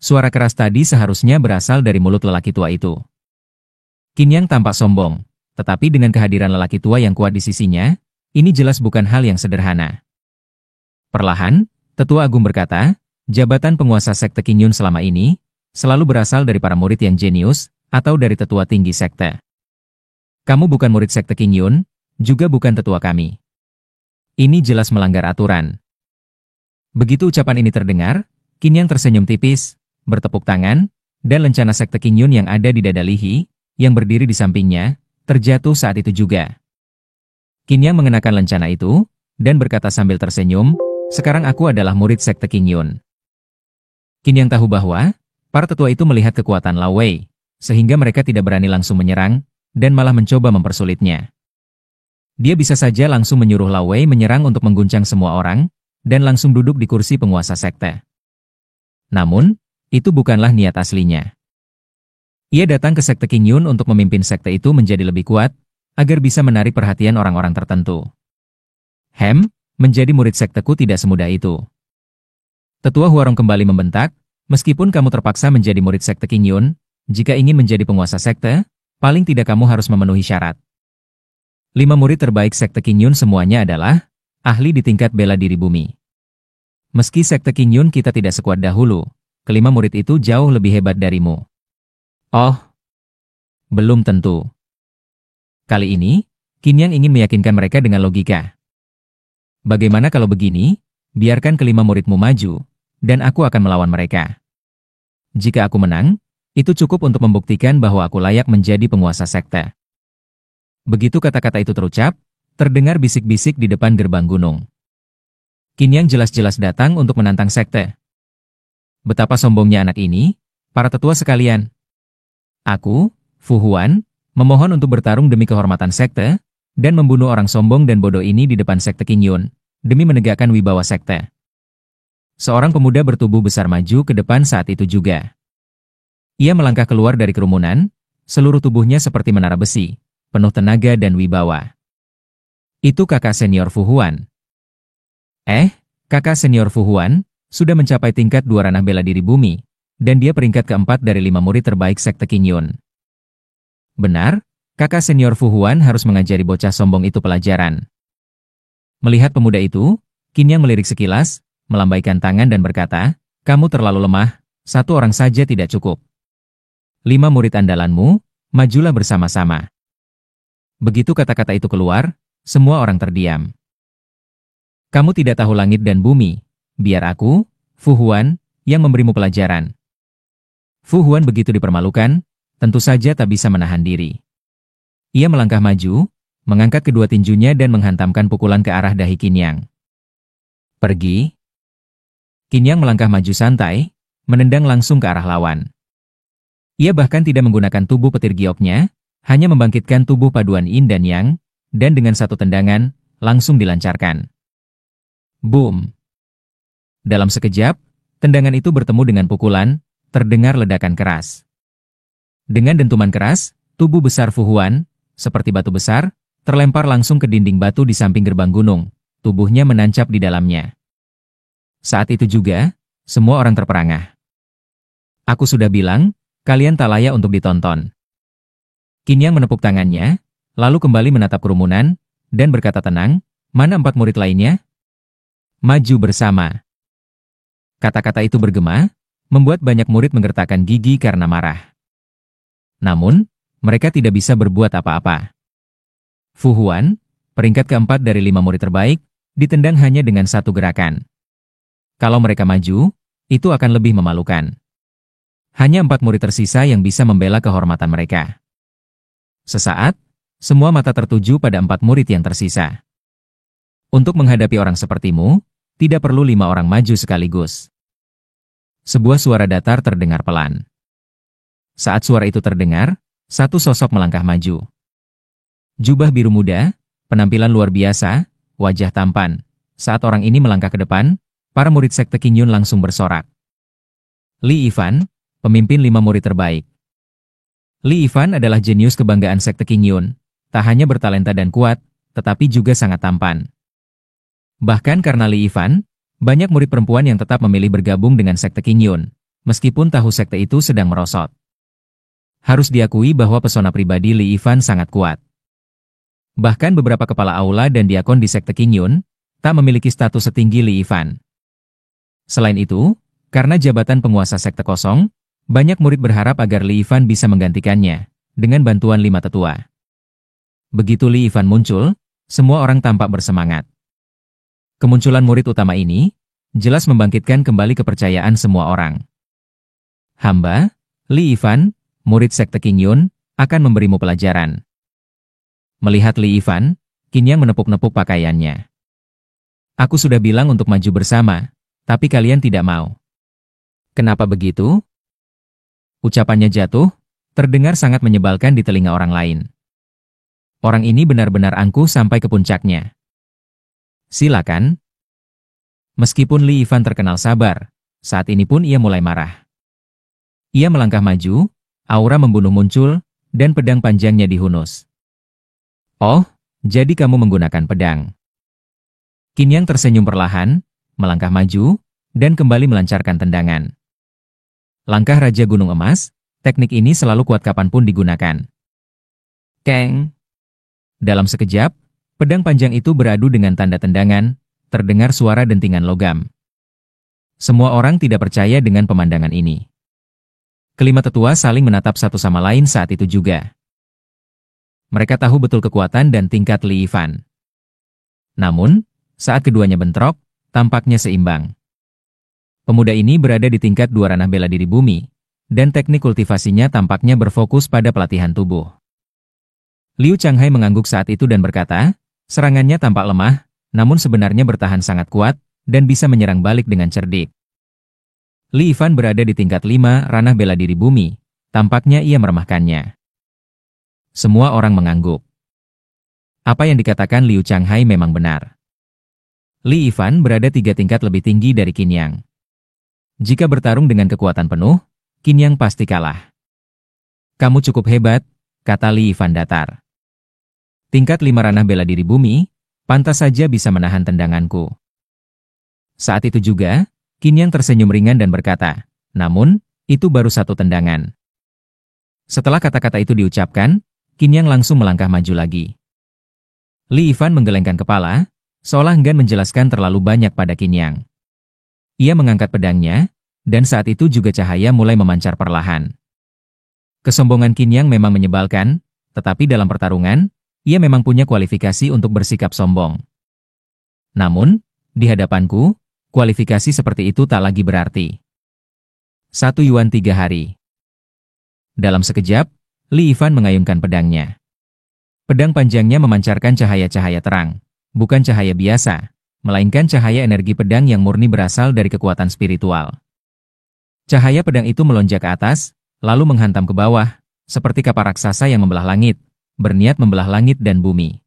Suara keras tadi seharusnya berasal dari mulut lelaki tua itu. Qin Yang tampak sombong, tetapi dengan kehadiran lelaki tua yang kuat di sisinya, ini jelas bukan hal yang sederhana. Perlahan, tetua agung berkata, jabatan penguasa sekte Qingyun selama ini selalu berasal dari para murid yang jenius atau dari tetua tinggi sekte. Kamu bukan murid sekte Qingyun, juga bukan tetua kami. Ini jelas melanggar aturan. Begitu ucapan ini terdengar, Qin Yang tersenyum tipis, bertepuk tangan, dan lencana sekte Qing Yun yang ada di dada Li He, yang berdiri di sampingnya, terjatuh saat itu juga. Qin Yang mengenakan lencana itu, dan berkata sambil tersenyum, "Sekarang aku adalah murid sekte Qing Yun." Qin Yang tahu bahwa, para tetua itu melihat kekuatan Lao Wei, sehingga mereka tidak berani langsung menyerang, dan malah mencoba mempersulitnya. Dia bisa saja langsung menyuruh Lao Wei menyerang untuk mengguncang semua orang, dan langsung duduk di kursi penguasa sekte. Namun, itu bukanlah niat aslinya. Ia datang ke sekte Qing Yun untuk memimpin sekte itu menjadi lebih kuat, agar bisa menarik perhatian orang-orang tertentu. Menjadi murid sekteku tidak semudah itu. Tetua Huarong kembali membentak, "Meskipun kamu terpaksa menjadi murid sekte Qing Yun, jika ingin menjadi penguasa sekte, paling tidak kamu harus memenuhi syarat. 5 murid terbaik sekte Qing Yun semuanya adalah ahli di tingkat bela diri bumi. Meski sekte Qing Yun kita tidak sekuat dahulu, kelima murid itu jauh lebih hebat darimu." Oh, belum tentu. Kali ini, Qin Yang ingin meyakinkan mereka dengan logika. "Bagaimana kalau begini, biarkan kelima muridmu maju, dan aku akan melawan mereka. Jika aku menang, itu cukup untuk membuktikan bahwa aku layak menjadi penguasa sekte." Begitu kata-kata itu terucap, terdengar bisik-bisik di depan gerbang gunung. Qin Yang jelas-jelas datang untuk menantang sekte. Betapa sombongnya anak ini, para tetua sekalian. Aku, Fu Huan, memohon untuk bertarung demi kehormatan sekte, dan membunuh orang sombong dan bodoh ini di depan sekte Qing Yun, demi menegakkan wibawa sekte. Seorang pemuda bertubuh besar maju ke depan saat itu juga. Ia melangkah keluar dari kerumunan, seluruh tubuhnya seperti menara besi, penuh tenaga dan wibawa. Itu kakak senior Fu Huan. Kakak senior Fu Huan sudah mencapai tingkat 2 ranah bela diri bumi, dan dia peringkat keempat dari 5 murid terbaik sekte Qing Yun. Benar, kakak senior Fu Huan harus mengajari bocah sombong itu pelajaran. Melihat pemuda itu, Qin Yang melirik sekilas, melambaikan tangan dan berkata, "Kamu terlalu lemah, 1 orang saja tidak cukup. 5 murid andalanmu, majulah bersama-sama." Begitu kata-kata itu keluar, semua orang terdiam. "Kamu tidak tahu langit dan bumi, biar aku, Fu Huan, yang memberimu pelajaran." Fu Huan begitu dipermalukan, tentu saja tak bisa menahan diri. Ia melangkah maju, mengangkat kedua tinjunya dan menghantamkan pukulan ke arah dahi Qin Yang. "Pergi." Qin Yang melangkah maju santai, menendang langsung ke arah lawan. Ia bahkan tidak menggunakan tubuh petir gioknya, hanya membangkitkan tubuh paduan Yin dan Yang, dan dengan satu tendangan, langsung dilancarkan. Boom! Dalam sekejap, tendangan itu bertemu dengan pukulan, terdengar ledakan keras. Dengan dentuman keras, tubuh besar Fu Huan, seperti batu besar, terlempar langsung ke dinding batu di samping gerbang gunung, tubuhnya menancap di dalamnya. Saat itu juga, semua orang terperangah. "Aku sudah bilang, kalian tak layak untuk ditonton." Qin Yang menepuk tangannya, lalu kembali menatap kerumunan, dan berkata tenang, "Mana 4 murid lainnya? Maju bersama." Kata-kata itu bergema, membuat banyak murid menggertakkan gigi karena marah. Namun, mereka tidak bisa berbuat apa-apa. Fu Huan, peringkat keempat dari 5 murid terbaik, ditendang hanya dengan 1 gerakan. Kalau mereka maju, itu akan lebih memalukan. Hanya 4 murid tersisa yang bisa membela kehormatan mereka. Sesaat, semua mata tertuju pada 4 murid yang tersisa. Untuk menghadapi orang sepertimu, tidak perlu 5 orang maju sekaligus. Sebuah suara datar terdengar pelan. Saat suara itu terdengar, satu sosok melangkah maju. Jubah biru muda, penampilan luar biasa, wajah tampan. Saat orang ini melangkah ke depan, para murid sekte Qing Yun langsung bersorak. Li Yifan, pemimpin 5 murid terbaik. Li Yifan adalah jenius kebanggaan sekte Qing Yun, tak hanya bertalenta dan kuat, tetapi juga sangat tampan. Bahkan karena Li Yifan, banyak murid perempuan yang tetap memilih bergabung dengan sekte Qing Yun, meskipun tahu sekte itu sedang merosot. Harus diakui bahwa pesona pribadi Li Yifan sangat kuat. Bahkan beberapa kepala aula dan diakon di sekte Qing Yun tak memiliki status setinggi Li Yifan. Selain itu, karena jabatan penguasa sekte kosong, banyak murid berharap agar Li Yifan bisa menggantikannya, dengan bantuan 5 tetua. Begitu Li Yifan muncul, semua orang tampak bersemangat. Kemunculan murid utama ini, jelas membangkitkan kembali kepercayaan semua orang. Hamba, Li Yifan, murid sekte Qingyun, akan memberimu pelajaran. Melihat Li Yifan, Qin Yang menepuk-nepuk pakaiannya. Aku sudah bilang untuk maju bersama, tapi kalian tidak mau. Kenapa begitu? Ucapannya jatuh, terdengar sangat menyebalkan di telinga orang lain. Orang ini benar-benar angkuh sampai ke puncaknya. Silakan. Meskipun Li Yifan terkenal sabar, saat ini pun ia mulai marah. Ia melangkah maju, aura membunuh muncul, dan pedang panjangnya dihunus. Oh, jadi kamu menggunakan pedang. Qin Yang tersenyum perlahan, melangkah maju, dan kembali melancarkan tendangan. Langkah Raja Gunung Emas, teknik ini selalu kuat kapanpun digunakan. Keng! Dalam sekejap, pedang panjang itu beradu dengan tanda tendangan, terdengar suara dentingan logam. Semua orang tidak percaya dengan pemandangan ini. Kelima tetua saling menatap satu sama lain saat itu juga. Mereka tahu betul kekuatan dan tingkat Li Yifan. Namun, saat keduanya bentrok, tampaknya seimbang. Pemuda ini berada di tingkat 2 ranah bela diri bumi, dan teknik kultivasinya tampaknya berfokus pada pelatihan tubuh. Liu Changhai mengangguk saat itu dan berkata, serangannya tampak lemah, namun sebenarnya bertahan sangat kuat, dan bisa menyerang balik dengan cerdik. Li Yifan berada di tingkat 5 ranah bela diri bumi, tampaknya ia meremehkannya. Semua orang mengangguk. Apa yang dikatakan Liu Changhai memang benar. Li Yifan berada 3 tingkat lebih tinggi dari Qin Yang. Jika bertarung dengan kekuatan penuh, Qin Yang pasti kalah. Kamu cukup hebat, kata Li Yifan datar. Tingkat 5 ranah bela diri bumi, pantas saja bisa menahan tendanganku. Saat itu juga, Qin Yang tersenyum ringan dan berkata, namun, itu baru satu tendangan. Setelah kata-kata itu diucapkan, Qin Yang langsung melangkah maju lagi. Li Yifan menggelengkan kepala, seolah enggan menjelaskan terlalu banyak pada Qin Yang. Ia mengangkat pedangnya, dan saat itu juga cahaya mulai memancar perlahan. Kesombongan Qin Yang memang menyebalkan, tetapi dalam pertarungan, ia memang punya kualifikasi untuk bersikap sombong. Namun, di hadapanku, kualifikasi seperti itu tak lagi berarti. 1 yuan 3 hari. Dalam sekejap, Li Yifan mengayunkan pedangnya. Pedang panjangnya memancarkan cahaya-cahaya terang. Bukan cahaya biasa, melainkan cahaya energi pedang yang murni berasal dari kekuatan spiritual. Cahaya pedang itu melonjak ke atas, lalu menghantam ke bawah, seperti kapal raksasa yang membelah langit, berniat membelah langit dan bumi.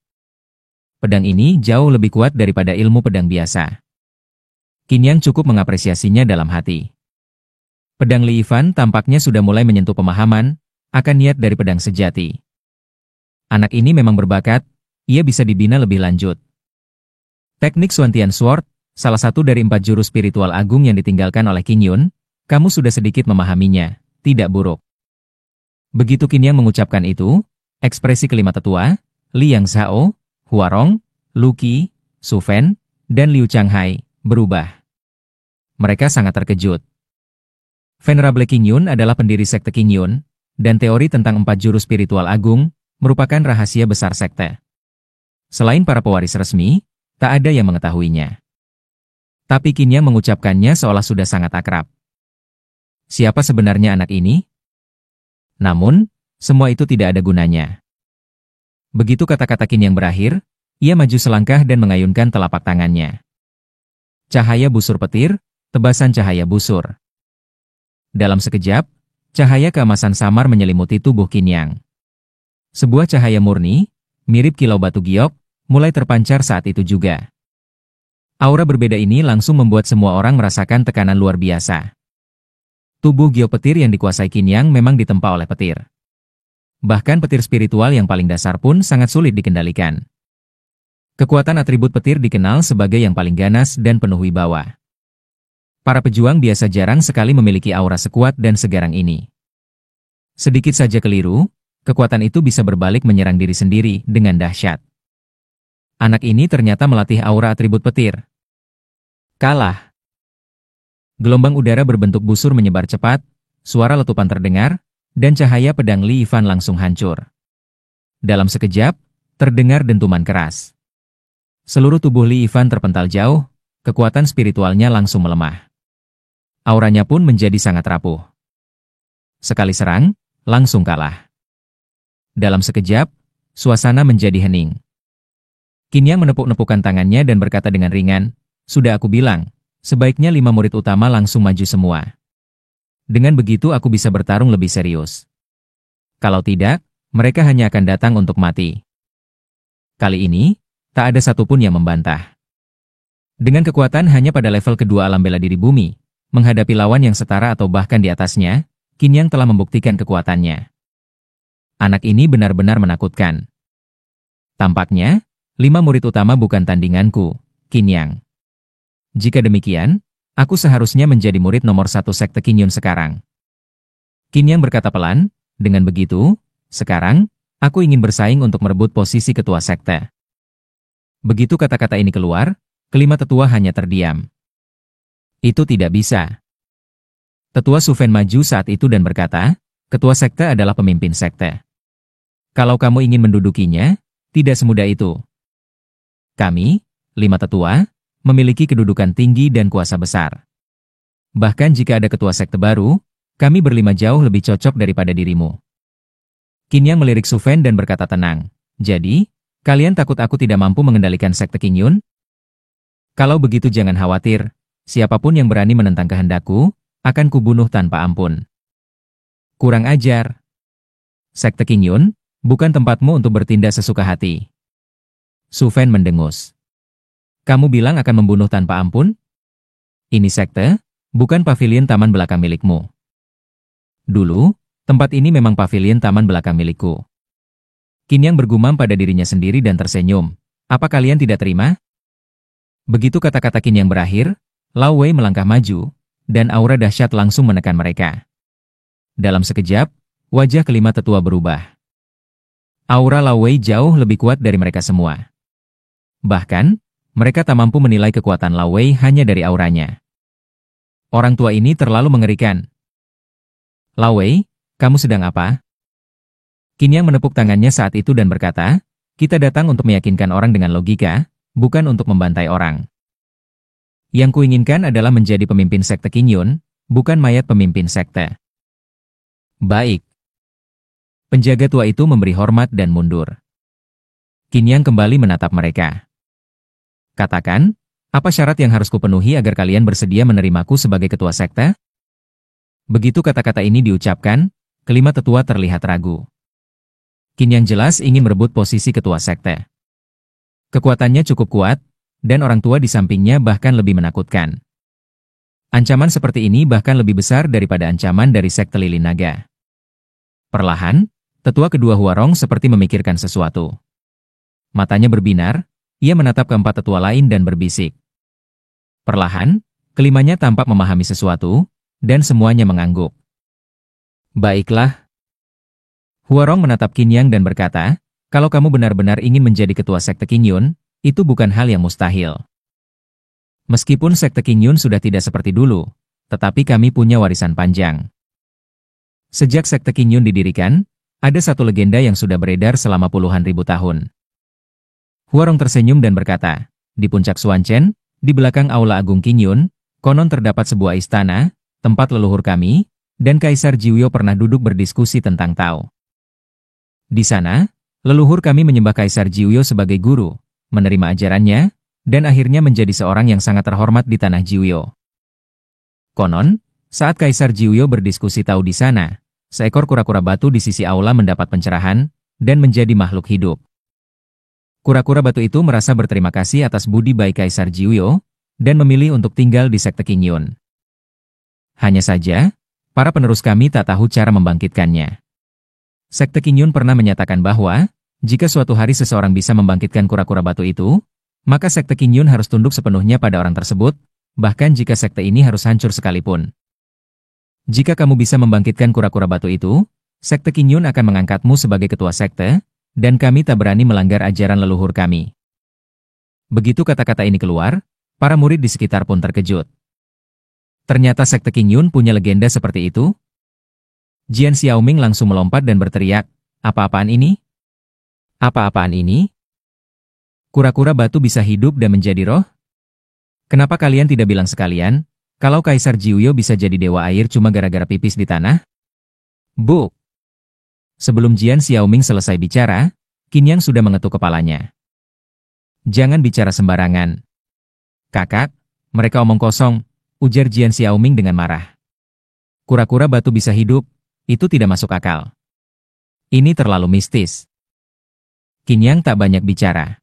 Pedang ini jauh lebih kuat daripada ilmu pedang biasa. Qin Yang cukup mengapresiasinya dalam hati. Pedang Li Yifan tampaknya sudah mulai menyentuh pemahaman akan niat dari pedang sejati. Anak ini memang berbakat, ia bisa dibina lebih lanjut. Teknik Xuantian Sword, salah satu dari 4 jurus spiritual agung yang ditinggalkan oleh Qin Yun, kamu sudah sedikit memahaminya, tidak buruk. Begitu Qin Yang mengucapkan itu, ekspresi kelima tetua, Li Yang Zhao, Huarong, Lu Qi, Su Fen, dan Liu Changhai, berubah. Mereka sangat terkejut. Venerable Qin Yun adalah pendiri sekte Qin Yun, dan teori tentang 4 jurus spiritual agung, merupakan rahasia besar sekte. Selain para pewaris resmi, tak ada yang mengetahuinya. Tapi Qin Yang mengucapkannya seolah sudah sangat akrab. Siapa sebenarnya anak ini? Namun, semua itu tidak ada gunanya. Begitu kata-kata Qin Yang berakhir, ia maju selangkah dan mengayunkan telapak tangannya. Cahaya busur petir, tebasan cahaya busur. Dalam sekejap, cahaya keemasan samar menyelimuti tubuh Qin Yang. Sebuah cahaya murni, mirip kilau batu giok, mulai terpancar saat itu juga. Aura berbeda ini langsung membuat semua orang merasakan tekanan luar biasa. Tubuh giok petir yang dikuasai Qin Yang memang ditempa oleh petir. Bahkan petir spiritual yang paling dasar pun sangat sulit dikendalikan. Kekuatan atribut petir dikenal sebagai yang paling ganas dan penuh wibawa. Para pejuang biasa jarang sekali memiliki aura sekuat dan segarang ini. Sedikit saja keliru, kekuatan itu bisa berbalik menyerang diri sendiri dengan dahsyat. Anak ini ternyata melatih aura atribut petir. Kalah. Gelombang udara berbentuk busur menyebar cepat, suara letupan terdengar, dan cahaya pedang Li Yifan langsung hancur. Dalam sekejap, terdengar dentuman keras. Seluruh tubuh Li Yifan terpental jauh, kekuatan spiritualnya langsung melemah. Auranya pun menjadi sangat rapuh. Sekali serang, langsung kalah. Dalam sekejap, suasana menjadi hening. Qin Yang menepuk-nepukkan tangannya dan berkata dengan ringan, "Sudah aku bilang, sebaiknya 5 murid utama langsung maju semua. Dengan begitu aku bisa bertarung lebih serius. Kalau tidak, mereka hanya akan datang untuk mati." Kali ini, tak ada satupun yang membantah. Dengan kekuatan hanya pada level kedua alam bela diri bumi, menghadapi lawan yang setara atau bahkan di atasnya, Qin Yang telah membuktikan kekuatannya. Anak ini benar-benar menakutkan. Tampaknya, 5 murid utama bukan tandinganku, Qin Yang. Jika demikian, aku seharusnya menjadi murid nomor 1 sekte Qin Yun sekarang. Qin Yang berkata pelan, dengan begitu, sekarang, aku ingin bersaing untuk merebut posisi ketua sekte. Begitu kata-kata ini keluar, kelima tetua hanya terdiam. Itu tidak bisa. Tetua Su Fen maju saat itu dan berkata, ketua sekte adalah pemimpin sekte. Kalau kamu ingin mendudukinya, tidak semudah itu. Kami, 5 tetua, memiliki kedudukan tinggi dan kuasa besar. Bahkan jika ada ketua sekte baru, kami berlima jauh lebih cocok daripada dirimu. Qin Yang melirik Su Fen dan berkata tenang, jadi, kalian takut aku tidak mampu mengendalikan sekte Qin Yun? Kalau begitu jangan khawatir, siapapun yang berani menentang kehendakku, akan kubunuh tanpa ampun. Kurang ajar. Sekte Qin Yun, bukan tempatmu untuk bertindak sesuka hati. Su Fen mendengus. Kamu bilang akan membunuh tanpa ampun? Ini sekte, bukan pavilion taman belakang milikmu. Dulu, tempat ini memang pavilion taman belakang milikku. Qin Yang bergumam pada dirinya sendiri dan tersenyum. Apa kalian tidak terima? Begitu kata-kata Qin Yang berakhir, Lao Wei melangkah maju, dan aura dahsyat langsung menekan mereka. Dalam sekejap, wajah kelima tetua berubah. Aura Lao Wei jauh lebih kuat dari mereka semua. Bahkan, mereka tak mampu menilai kekuatan Lao Wei hanya dari auranya. Orang tua ini terlalu mengerikan. Lao Wei, kamu sedang apa? Qin Yang menepuk tangannya saat itu dan berkata, kita datang untuk meyakinkan orang dengan logika, bukan untuk membantai orang. Yang kuinginkan adalah menjadi pemimpin sekte Qin Yun, bukan mayat pemimpin sekte. Baik. Penjaga tua itu memberi hormat dan mundur. Qin Yang kembali menatap mereka. Katakan, apa syarat yang harus kupenuhi agar kalian bersedia menerimaku sebagai ketua sekte? Begitu kata-kata ini diucapkan, kelima tetua terlihat ragu. Qin Yang jelas ingin merebut posisi ketua sekte. Kekuatannya cukup kuat, dan orang tua di sampingnya bahkan lebih menakutkan. Ancaman seperti ini bahkan lebih besar daripada ancaman dari sekte Lilin Naga. Perlahan, tetua kedua Huarong seperti memikirkan sesuatu. Matanya berbinar, ia menatap keempat tetua lain dan berbisik. Perlahan, kelimanya tampak memahami sesuatu, dan semuanya mengangguk. Baiklah. Huarong menatap Qin Yang dan berkata, kalau kamu benar-benar ingin menjadi ketua sekte Qin Yun, itu bukan hal yang mustahil. Meskipun sekte Qin Yun sudah tidak seperti dulu, tetapi kami punya warisan panjang. Sejak sekte Qin Yun didirikan, ada satu legenda yang sudah beredar selama puluhan ribu tahun. Huarong tersenyum dan berkata, di puncak Xuanchen, di belakang Aula Agung Qin Yun, konon terdapat sebuah istana, tempat leluhur kami, dan Kaisar Jiuyo pernah duduk berdiskusi tentang Tao. Di sana, leluhur kami menyembah Kaisar Jiuyo sebagai guru, menerima ajarannya, dan akhirnya menjadi seorang yang sangat terhormat di tanah Jiuyo. Konon, saat Kaisar Jiuyo berdiskusi Tao di sana, seekor kura-kura batu di sisi aula mendapat pencerahan, dan menjadi makhluk hidup. Kura-kura batu itu merasa berterima kasih atas budi baik Kaisar Jiuyo, dan memilih untuk tinggal di sekte Qin Yun. Hanya saja, para penerus kami tak tahu cara membangkitkannya. Sekte Qin Yun pernah menyatakan bahwa, jika suatu hari seseorang bisa membangkitkan kura-kura batu itu, maka sekte Qin Yun harus tunduk sepenuhnya pada orang tersebut, bahkan jika sekte ini harus hancur sekalipun. Jika kamu bisa membangkitkan kura-kura batu itu, sekte Qin Yun akan mengangkatmu sebagai ketua sekte, dan kami tak berani melanggar ajaran leluhur kami. Begitu kata-kata ini keluar, para murid di sekitar pun terkejut. Ternyata sekte Qin Yun punya legenda seperti itu? Jian Xiaoming langsung melompat dan berteriak, apa-apaan ini? Apa-apaan ini? Kura-kura batu bisa hidup dan menjadi roh? Kenapa kalian tidak bilang sekalian, kalau Kaisar Jiuyo bisa jadi dewa air cuma gara-gara pipis di tanah? Bu. Sebelum Jian Xiaoming selesai bicara, Qin Yang sudah mengetuk kepalanya. Jangan bicara sembarangan. Kakak, mereka omong kosong, ujar Jian Xiaoming dengan marah. Kura-kura batu bisa hidup, itu tidak masuk akal. Ini terlalu mistis. Qin Yang tak banyak bicara.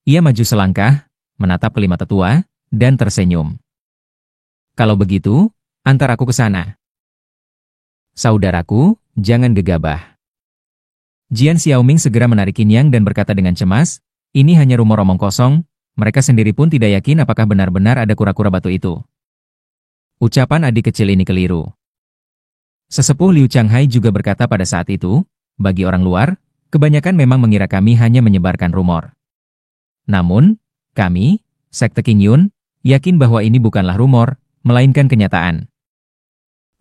Ia maju selangkah, menatap kelima tetua, dan tersenyum. Kalau begitu, antar aku ke sana. Saudaraku, jangan gegabah. Jian Xiaoming segera menarik Qin Yang dan berkata dengan cemas, ini hanya rumor omong kosong, mereka sendiri pun tidak yakin apakah benar-benar ada kura-kura batu itu. Ucapan adik kecil ini keliru. Sesepuh Liu Changhai juga berkata pada saat itu, bagi orang luar, kebanyakan memang mengira kami hanya menyebarkan rumor. Namun, kami, Sekte Qingyun, yakin bahwa ini bukanlah rumor, melainkan kenyataan.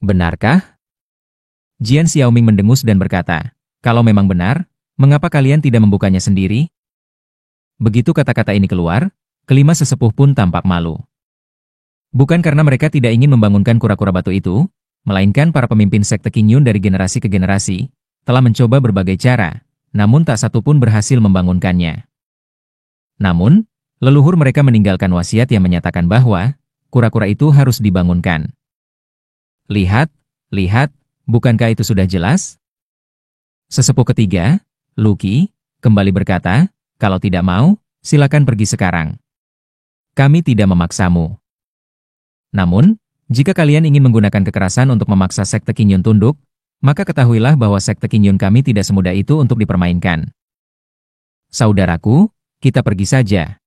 Benarkah? Jian Xiaoming mendengus dan berkata, kalau memang benar, mengapa kalian tidak membukanya sendiri? Begitu kata-kata ini keluar, kelima sesepuh pun tampak malu. Bukan karena mereka tidak ingin membangunkan kura-kura batu itu, melainkan para pemimpin Sekte Qingyun dari generasi ke generasi, telah mencoba berbagai cara, namun tak satu pun berhasil membangunkannya. Namun, leluhur mereka meninggalkan wasiat yang menyatakan bahwa kura-kura itu harus dibangunkan. Lihat, bukankah itu sudah jelas? Sesepuh ketiga, Luqi, kembali berkata, kalau tidak mau, silakan pergi sekarang. Kami tidak memaksamu. Namun, jika kalian ingin menggunakan kekerasan untuk memaksa Sekte Qingyun tunduk, maka ketahuilah bahwa Sekte Qingyun kami tidak semudah itu untuk dipermainkan. Saudaraku, kita pergi saja.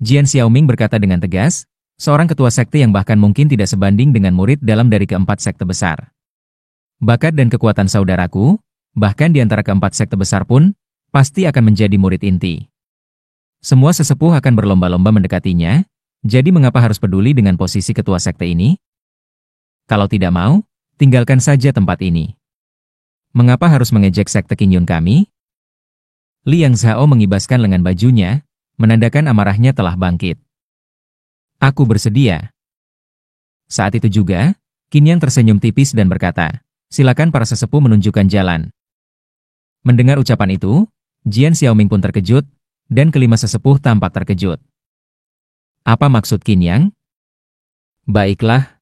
Jian Xiaoming berkata dengan tegas, seorang ketua sekte yang bahkan mungkin tidak sebanding dengan murid dalam dari keempat sekte besar. Bakat dan kekuatan saudaraku, bahkan di antara keempat sekte besar pun, pasti akan menjadi murid inti. Semua sesepuh akan berlomba-lomba mendekatinya, jadi mengapa harus peduli dengan posisi ketua sekte ini? Kalau tidak mau, tinggalkan saja tempat ini. Mengapa harus mengejek Sekte Qingyun kami? Liang Zhao mengibaskan lengan bajunya, menandakan amarahnya telah bangkit. Aku bersedia. Saat itu juga, Qin Yang tersenyum tipis dan berkata, silakan para sesepuh menunjukkan jalan. Mendengar ucapan itu, Jian Xiaoming pun terkejut, dan kelima sesepuh tampak terkejut. Apa maksud Qin Yang? Baiklah.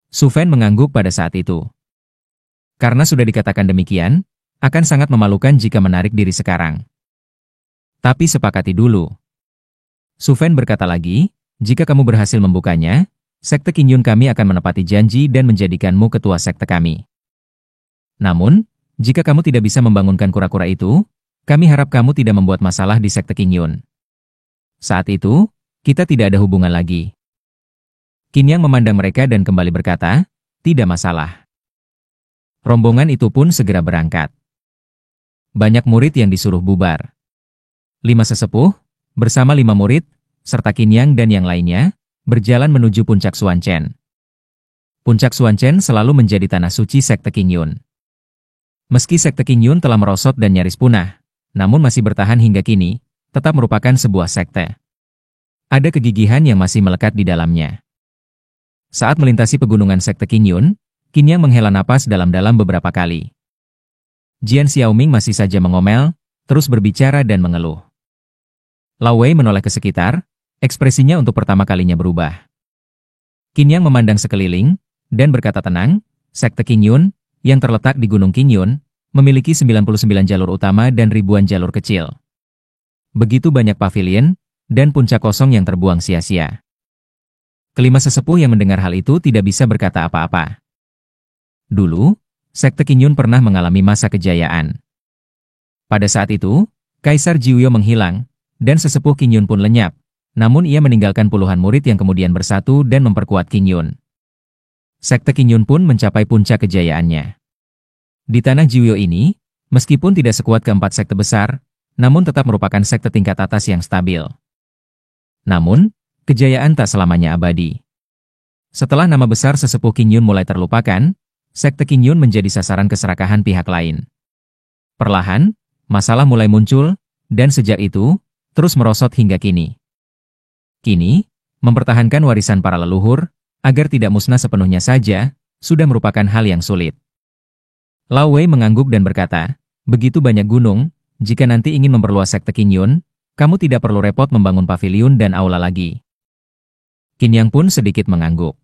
Su Fan mengangguk pada saat itu. Karena sudah dikatakan demikian, akan sangat memalukan jika menarik diri sekarang. Tapi sepakati dulu. Su Fan berkata lagi, jika kamu berhasil membukanya, Sekte Qingyun kami akan menepati janji dan menjadikanmu ketua sekte kami. Namun, jika kamu tidak bisa membangunkan kura-kura itu, kami harap kamu tidak membuat masalah di Sekte Qingyun. Saat itu, kita tidak ada hubungan lagi. Qin Yang memandang mereka dan kembali berkata, tidak masalah. Rombongan itu pun segera berangkat. Banyak murid yang disuruh bubar. 5 sesepuh, bersama 5 murid, serta Qin Yang dan yang lainnya, berjalan menuju puncak Xuanchen. Puncak Xuanchen selalu menjadi tanah suci Sekte Qingyun. Meski Sekte Qingyun telah merosot dan nyaris punah, namun masih bertahan hingga kini, tetap merupakan sebuah sekte. Ada kegigihan yang masih melekat di dalamnya. Saat melintasi pegunungan Sekte Qingyun, Qin Yang menghela napas dalam-dalam beberapa kali. Jian Xiaoming masih saja mengomel, terus berbicara dan mengeluh. Lao Wei menoleh ke sekitar, ekspresinya untuk pertama kalinya berubah. Qin Yang memandang sekeliling, dan berkata tenang, Sekte Qingyun, yang terletak di Gunung Qingyun, memiliki 99 jalur utama dan ribuan jalur kecil. Begitu banyak pavilion, dan puncak kosong yang terbuang sia-sia. Kelima sesepuh yang mendengar hal itu tidak bisa berkata apa-apa. Dulu, Sekte Qingyun pernah mengalami masa kejayaan. Pada saat itu, Kaisar Jiuyo menghilang, dan sesepuh Qingyun pun lenyap, namun ia meninggalkan puluhan murid yang kemudian bersatu dan memperkuat Qingyun. Sekte Qingyun pun mencapai puncak kejayaannya. Di tanah Jiuyo ini, meskipun tidak sekuat keempat sekte besar, namun tetap merupakan sekte tingkat atas yang stabil. Namun, kejayaan tak selamanya abadi. Setelah nama besar sesepuh Qingyun mulai terlupakan, Sekte Qingyun menjadi sasaran keserakahan pihak lain. Perlahan, masalah mulai muncul, dan sejak itu, terus merosot hingga kini. Kini, mempertahankan warisan para leluhur, agar tidak musnah sepenuhnya saja, sudah merupakan hal yang sulit. Lao Wei mengangguk dan berkata, begitu banyak gunung, jika nanti ingin memperluas sekte Qin Yun, kamu tidak perlu repot membangun paviliun dan aula lagi. Qin Yang pun sedikit mengangguk.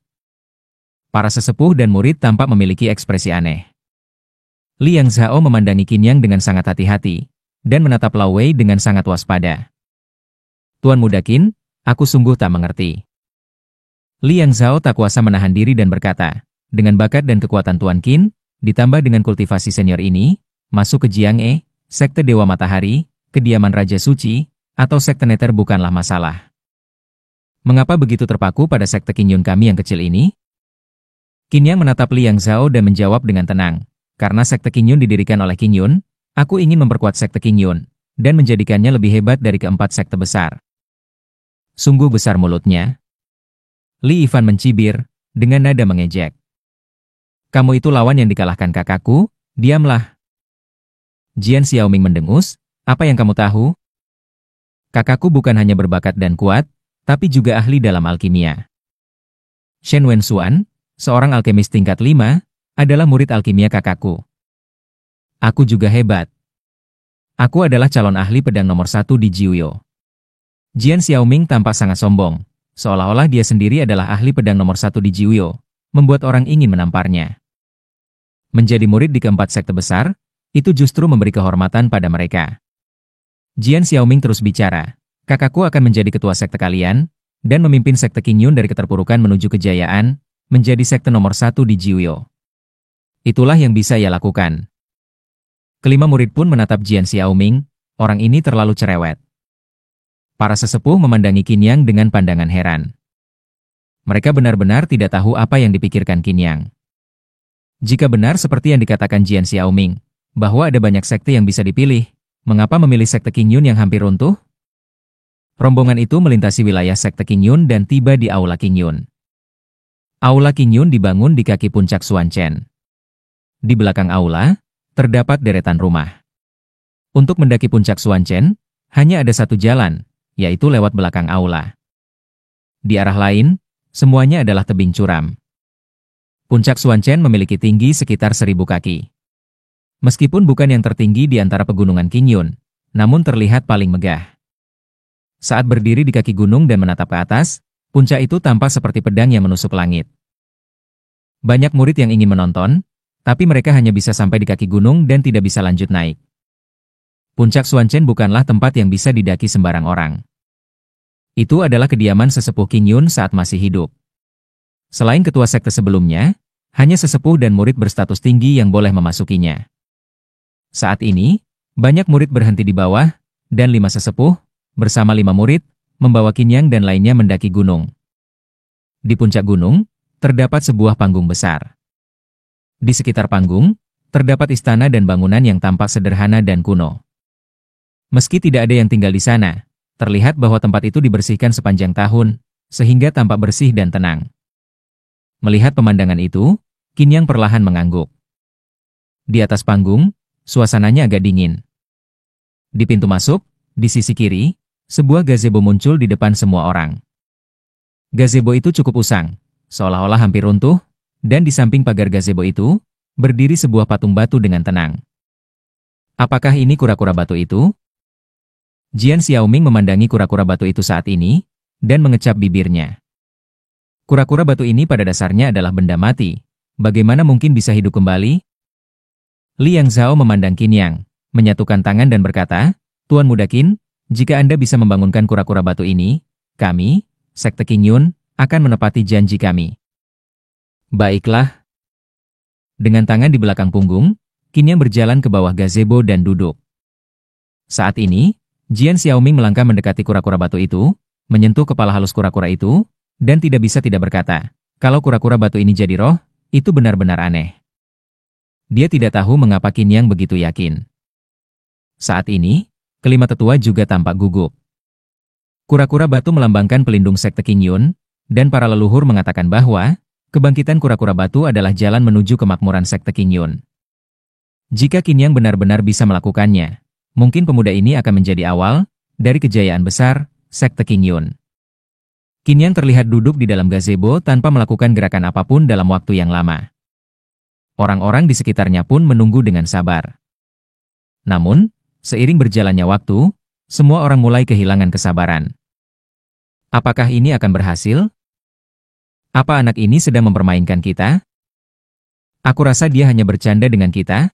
Para sesepuh dan murid tampak memiliki ekspresi aneh. Liang Zhao memandangi Qin Yang dengan sangat hati-hati, dan menatap Lao Wei dengan sangat waspada. Tuan Muda Qin, aku sungguh tak mengerti. Liang Zhao tak kuasa menahan diri dan berkata, dengan bakat dan kekuatan Tuan Qin, ditambah dengan kultivasi senior ini, masuk ke Jiang-e, sekte Dewa Matahari, kediaman Raja Suci, atau sekte Nether bukanlah masalah. Mengapa begitu terpaku pada sekte Qin Yun kami yang kecil ini? Qin Yang menatap Liang Zhao dan menjawab dengan tenang, karena sekte Qin Yun didirikan oleh Qin Yun, aku ingin memperkuat sekte Qin Yun, dan menjadikannya lebih hebat dari keempat sekte besar. Sungguh besar mulutnya. Li Yifan mencibir, dengan nada mengejek. Kamu itu lawan yang dikalahkan kakakku, diamlah. Jian Xiaoming mendengus, apa yang kamu tahu? Kakakku bukan hanya berbakat dan kuat, tapi juga ahli dalam alkimia. Shen Wenxuan, seorang alkemis tingkat 5, adalah murid alkimia kakakku. Aku juga hebat. Aku adalah calon ahli pedang nomor 1 di Jiuyo. Jian Xiaoming tampak sangat sombong, seolah-olah dia sendiri adalah ahli pedang nomor 1 di Jiuyo, membuat orang ingin menamparnya. Menjadi murid di keempat sekte besar, itu justru memberi kehormatan pada mereka. Jian Xiaoming terus bicara, kakakku akan menjadi ketua sekte kalian, dan memimpin sekte Qin Yun dari keterpurukan menuju kejayaan, menjadi sekte nomor 1 di Jiuyo. Itulah yang bisa ia lakukan. Kelima murid pun menatap Jian Xiaoming, orang ini terlalu cerewet. Para sesepuh memandangi Qin Yang dengan pandangan heran. Mereka benar-benar tidak tahu apa yang dipikirkan Qin Yang. Jika benar seperti yang dikatakan Jian Xiaoming, bahwa ada banyak sekte yang bisa dipilih, mengapa memilih sekte Qin Yun yang hampir runtuh? Rombongan itu melintasi wilayah sekte Qin Yun dan tiba di Aula Qin Yun. Aula Qin Yun dibangun di kaki puncak Xuanchen. Di belakang aula, terdapat deretan rumah. Untuk mendaki puncak Xuanchen, hanya ada satu jalan, yaitu lewat belakang aula. Di arah lain, semuanya adalah tebing curam. Puncak Xuanchen memiliki tinggi sekitar 1000 kaki. Meskipun bukan yang tertinggi di antara pegunungan Qin Yun, namun terlihat paling megah. Saat berdiri di kaki gunung dan menatap ke atas, puncak itu tampak seperti pedang yang menusuk langit. Banyak murid yang ingin menonton, tapi mereka hanya bisa sampai di kaki gunung dan tidak bisa lanjut naik. Puncak Xuanchen bukanlah tempat yang bisa didaki sembarang orang. Itu adalah kediaman sesepuh Qin Yun saat masih hidup. Selain ketua sekte sebelumnya, hanya sesepuh dan murid berstatus tinggi yang boleh memasukinya. Saat ini, banyak murid berhenti di bawah, dan 5 sesepuh, bersama 5 murid, membawa Qin Yang dan lainnya mendaki gunung. Di puncak gunung, terdapat sebuah panggung besar. Di sekitar panggung, terdapat istana dan bangunan yang tampak sederhana dan kuno. Meski tidak ada yang tinggal di sana, terlihat bahwa tempat itu dibersihkan sepanjang tahun, sehingga tampak bersih dan tenang. Melihat pemandangan itu, Qin Yang perlahan mengangguk. Di atas panggung, suasananya agak dingin. Di pintu masuk, di sisi kiri, sebuah gazebo muncul di depan semua orang. Gazebo itu cukup usang, seolah-olah hampir runtuh, dan di samping pagar gazebo itu, berdiri sebuah patung batu dengan tenang. Apakah ini kura-kura batu itu? Jian Xiaoming memandangi kura-kura batu itu saat ini, dan mengecap bibirnya. Kura-kura batu ini pada dasarnya adalah benda mati. Bagaimana mungkin bisa hidup kembali? Liang Zhao memandang Qin Yang, menyatukan tangan dan berkata, Tuan Muda Qin, jika Anda bisa membangunkan kura-kura batu ini, kami, sekte Qin Yun, akan menepati janji kami. Baiklah. Dengan tangan di belakang punggung, Qin Yang berjalan ke bawah gazebo dan duduk. Saat ini, Jian Xiaoming melangkah mendekati kura-kura batu itu, menyentuh kepala halus kura-kura itu, dan tidak bisa tidak berkata, kalau kura-kura batu ini jadi roh, itu benar-benar aneh. Dia tidak tahu mengapa Qin Yang begitu yakin. Saat ini, kelima tetua juga tampak gugup. Kura-kura batu melambangkan pelindung sekte Qin Yun, dan para leluhur mengatakan bahwa, kebangkitan kura-kura batu adalah jalan menuju kemakmuran sekte Qin Yun. Jika Qin Yang benar-benar bisa melakukannya, mungkin pemuda ini akan menjadi awal dari kejayaan besar sekte Qin Yun. Qin Yang terlihat duduk di dalam gazebo tanpa melakukan gerakan apapun dalam waktu yang lama. Orang-orang di sekitarnya pun menunggu dengan sabar. Namun, seiring berjalannya waktu, semua orang mulai kehilangan kesabaran. Apakah ini akan berhasil? Apa anak ini sedang mempermainkan kita? Aku rasa dia hanya bercanda dengan kita.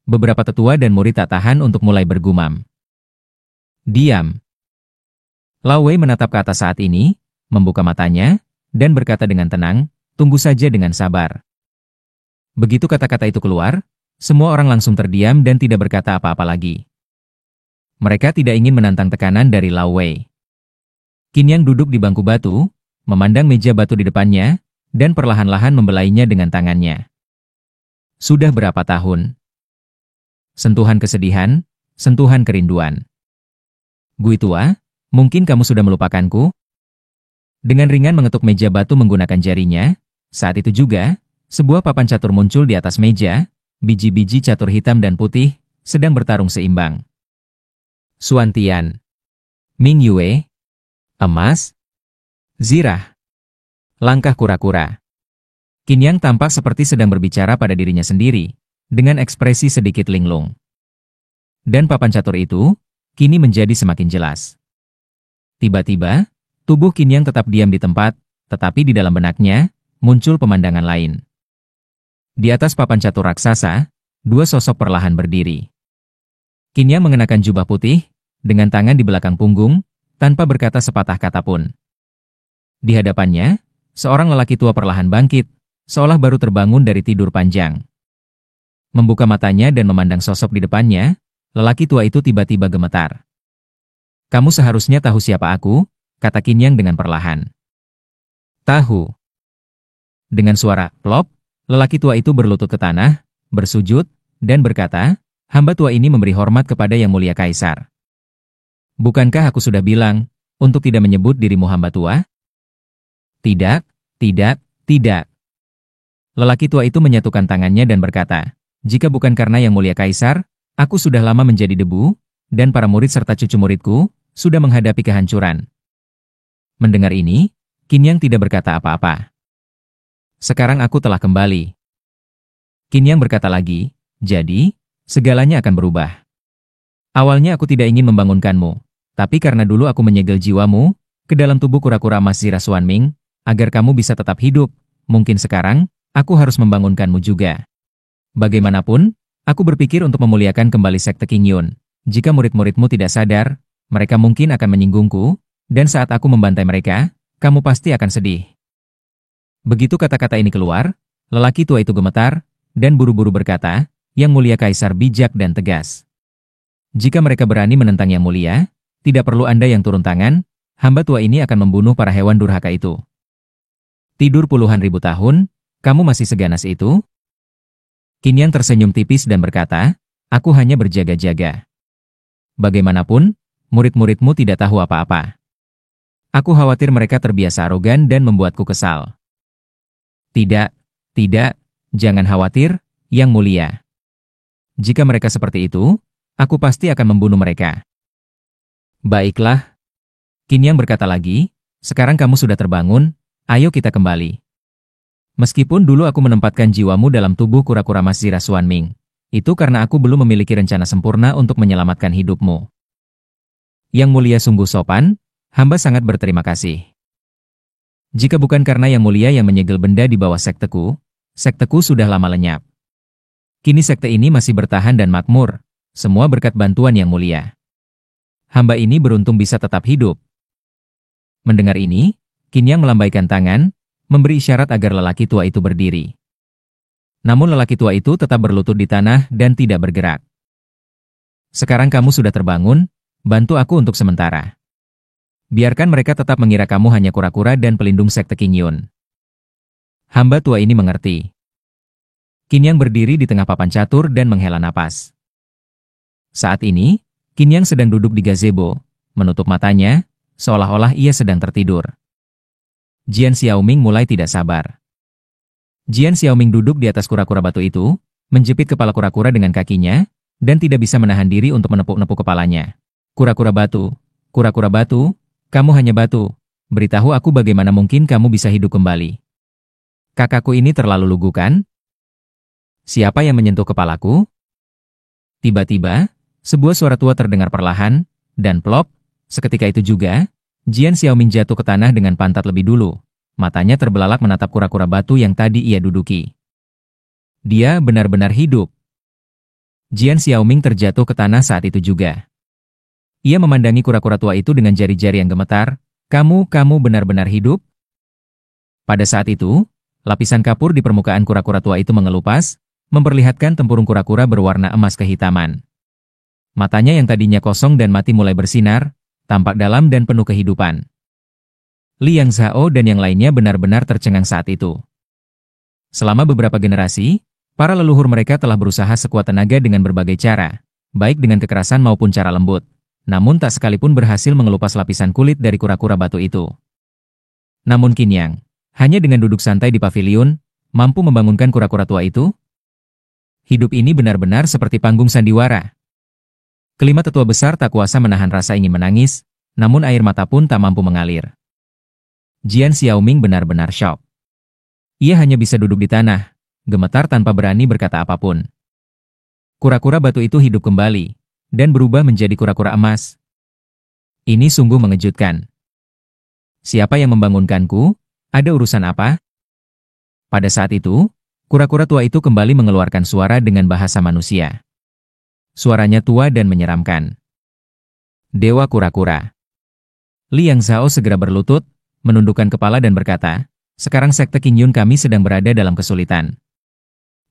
Beberapa tetua dan murid tak tahan untuk mulai bergumam. Diam. Lao Wei menatap ke atas saat ini, membuka matanya, dan berkata dengan tenang, tunggu saja dengan sabar. Begitu kata-kata itu keluar, semua orang langsung terdiam dan tidak berkata apa-apa lagi. Mereka tidak ingin menantang tekanan dari Lao Wei. Qin Yang duduk di bangku batu, memandang meja batu di depannya, dan perlahan-lahan membelainya dengan tangannya. Sudah berapa tahun? Sentuhan kesedihan, sentuhan kerinduan. Gui tua, mungkin kamu sudah melupakanku? Dengan ringan mengetuk meja batu menggunakan jarinya, saat itu juga, sebuah papan catur muncul di atas meja, biji-biji catur hitam dan putih, sedang bertarung seimbang. Suantian, Ming Yue, emas, zirah, langkah kura-kura. Qin Yang tampak seperti sedang berbicara pada dirinya sendiri, dengan ekspresi sedikit linglung. Dan papan catur itu, kini menjadi semakin jelas. Tiba-tiba, tubuh Qin Yang tetap diam di tempat, tetapi di dalam benaknya, muncul pemandangan lain. Di atas papan catur raksasa, dua sosok perlahan berdiri. Qin Yang mengenakan jubah putih, dengan tangan di belakang punggung, tanpa berkata sepatah kata pun. Di hadapannya, seorang lelaki tua perlahan bangkit, seolah baru terbangun dari tidur panjang. Membuka matanya dan memandang sosok di depannya, lelaki tua itu tiba-tiba gemetar. Kamu seharusnya tahu siapa aku, kata Qin Yang dengan perlahan. Tahu. Dengan suara plop, lelaki tua itu berlutut ke tanah, bersujud, dan berkata, hamba tua ini memberi hormat kepada Yang Mulia Kaisar. Bukankah aku sudah bilang, untuk tidak menyebut dirimu hamba tua? Tidak, tidak, tidak. Lelaki tua itu menyatukan tangannya dan berkata, jika bukan karena Yang Mulia Kaisar, aku sudah lama menjadi debu, dan para murid serta cucu muridku, sudah menghadapi kehancuran. Mendengar ini, Qin Yang tidak berkata apa-apa. Sekarang aku telah kembali. Qin Yang berkata lagi, jadi, segalanya akan berubah. Awalnya aku tidak ingin membangunkanmu, tapi karena dulu aku menyegel jiwamu ke dalam tubuh kura-kura emas Zira Xuanming, agar kamu bisa tetap hidup, mungkin sekarang, aku harus membangunkanmu juga. Bagaimanapun, aku berpikir untuk memuliakan kembali sekte King Yun. Jika murid-muridmu tidak sadar, mereka mungkin akan menyinggungku, dan saat aku membantai mereka, kamu pasti akan sedih. Begitu kata-kata ini keluar, lelaki tua itu gemetar, dan buru-buru berkata, Yang Mulia Kaisar bijak dan tegas. Jika mereka berani menentang Yang Mulia, tidak perlu Anda yang turun tangan, hamba tua ini akan membunuh para hewan durhaka itu. Tidur puluhan ribu tahun, kamu masih seganas itu? Qin Yang tersenyum tipis dan berkata, aku hanya berjaga-jaga. Bagaimanapun, murid-muridmu tidak tahu apa-apa. Aku khawatir mereka terbiasa arogan dan membuatku kesal. Tidak, tidak, jangan khawatir, Yang Mulia. Jika mereka seperti itu, aku pasti akan membunuh mereka. Baiklah. Qin Yang berkata lagi, sekarang kamu sudah terbangun, ayo kita kembali. Meskipun dulu aku menempatkan jiwamu dalam tubuh kura-kura emas Zira Xuanming, itu karena aku belum memiliki rencana sempurna untuk menyelamatkan hidupmu. Yang Mulia sungguh sopan, hamba sangat berterima kasih. Jika bukan karena Yang Mulia yang menyegel benda di bawah sekteku sudah lama lenyap. Kini sekte ini masih bertahan dan makmur, semua berkat bantuan Yang Mulia. Hamba ini beruntung bisa tetap hidup. Mendengar ini, Qin Yang melambaikan tangan, memberi isyarat agar lelaki tua itu berdiri. Namun lelaki tua itu tetap berlutut di tanah dan tidak bergerak. Sekarang kamu sudah terbangun, bantu aku untuk sementara. Biarkan mereka tetap mengira kamu hanya kura-kura dan pelindung sekte King Yun. Hamba tua ini mengerti. Qin Yang berdiri di tengah papan catur dan menghela napas. Saat ini, Qin Yang sedang duduk di gazebo, menutup matanya, seolah-olah ia sedang tertidur. Jian Xiaoming mulai tidak sabar. Jian Xiaoming duduk di atas kura-kura batu itu, menjepit kepala kura-kura dengan kakinya, dan tidak bisa menahan diri untuk menepuk-nepuk kepalanya. Kura-kura batu, kamu hanya batu. Beritahu aku bagaimana mungkin kamu bisa hidup kembali. Kakakku ini terlalu lugu kan? Siapa yang menyentuh kepalaku? Tiba-tiba, sebuah suara tua terdengar perlahan, dan plop, seketika itu juga, Jian Xiaoming jatuh ke tanah dengan pantat lebih dulu. Matanya terbelalak menatap kura-kura batu yang tadi ia duduki. Dia benar-benar hidup. Jian Xiaoming terjatuh ke tanah saat itu juga. Ia memandangi kura-kura tua itu dengan jari-jari yang gemetar. Kamu benar-benar hidup? Pada saat itu, lapisan kapur di permukaan kura-kura tua itu mengelupas, memperlihatkan tempurung kura-kura berwarna emas kehitaman. Matanya yang tadinya kosong dan mati mulai bersinar, tampak dalam dan penuh kehidupan. Liang Zhao dan yang lainnya benar-benar tercengang saat itu. Selama beberapa generasi, para leluhur mereka telah berusaha sekuat tenaga dengan berbagai cara, baik dengan kekerasan maupun cara lembut, namun tak sekalipun berhasil mengelupas lapisan kulit dari kura-kura batu itu. Namun Qinyang, hanya dengan duduk santai di pavilion, mampu membangunkan kura-kura tua itu? Hidup ini benar-benar seperti panggung sandiwara. Kelima tetua besar tak kuasa menahan rasa ingin menangis, namun air mata pun tak mampu mengalir. Jian Xiaoming benar-benar syok. Ia hanya bisa duduk di tanah, gemetar tanpa berani berkata apapun. Kura-kura batu itu hidup kembali, dan berubah menjadi kura-kura emas. Ini sungguh mengejutkan. Siapa yang membangunkanku? Ada urusan apa? Pada saat itu, kura-kura tua itu kembali mengeluarkan suara dengan bahasa manusia. Suaranya tua dan menyeramkan. Dewa kura-kura. Liang Zhao segera berlutut, menundukkan kepala dan berkata, sekarang sekte Qingyun kami sedang berada dalam kesulitan.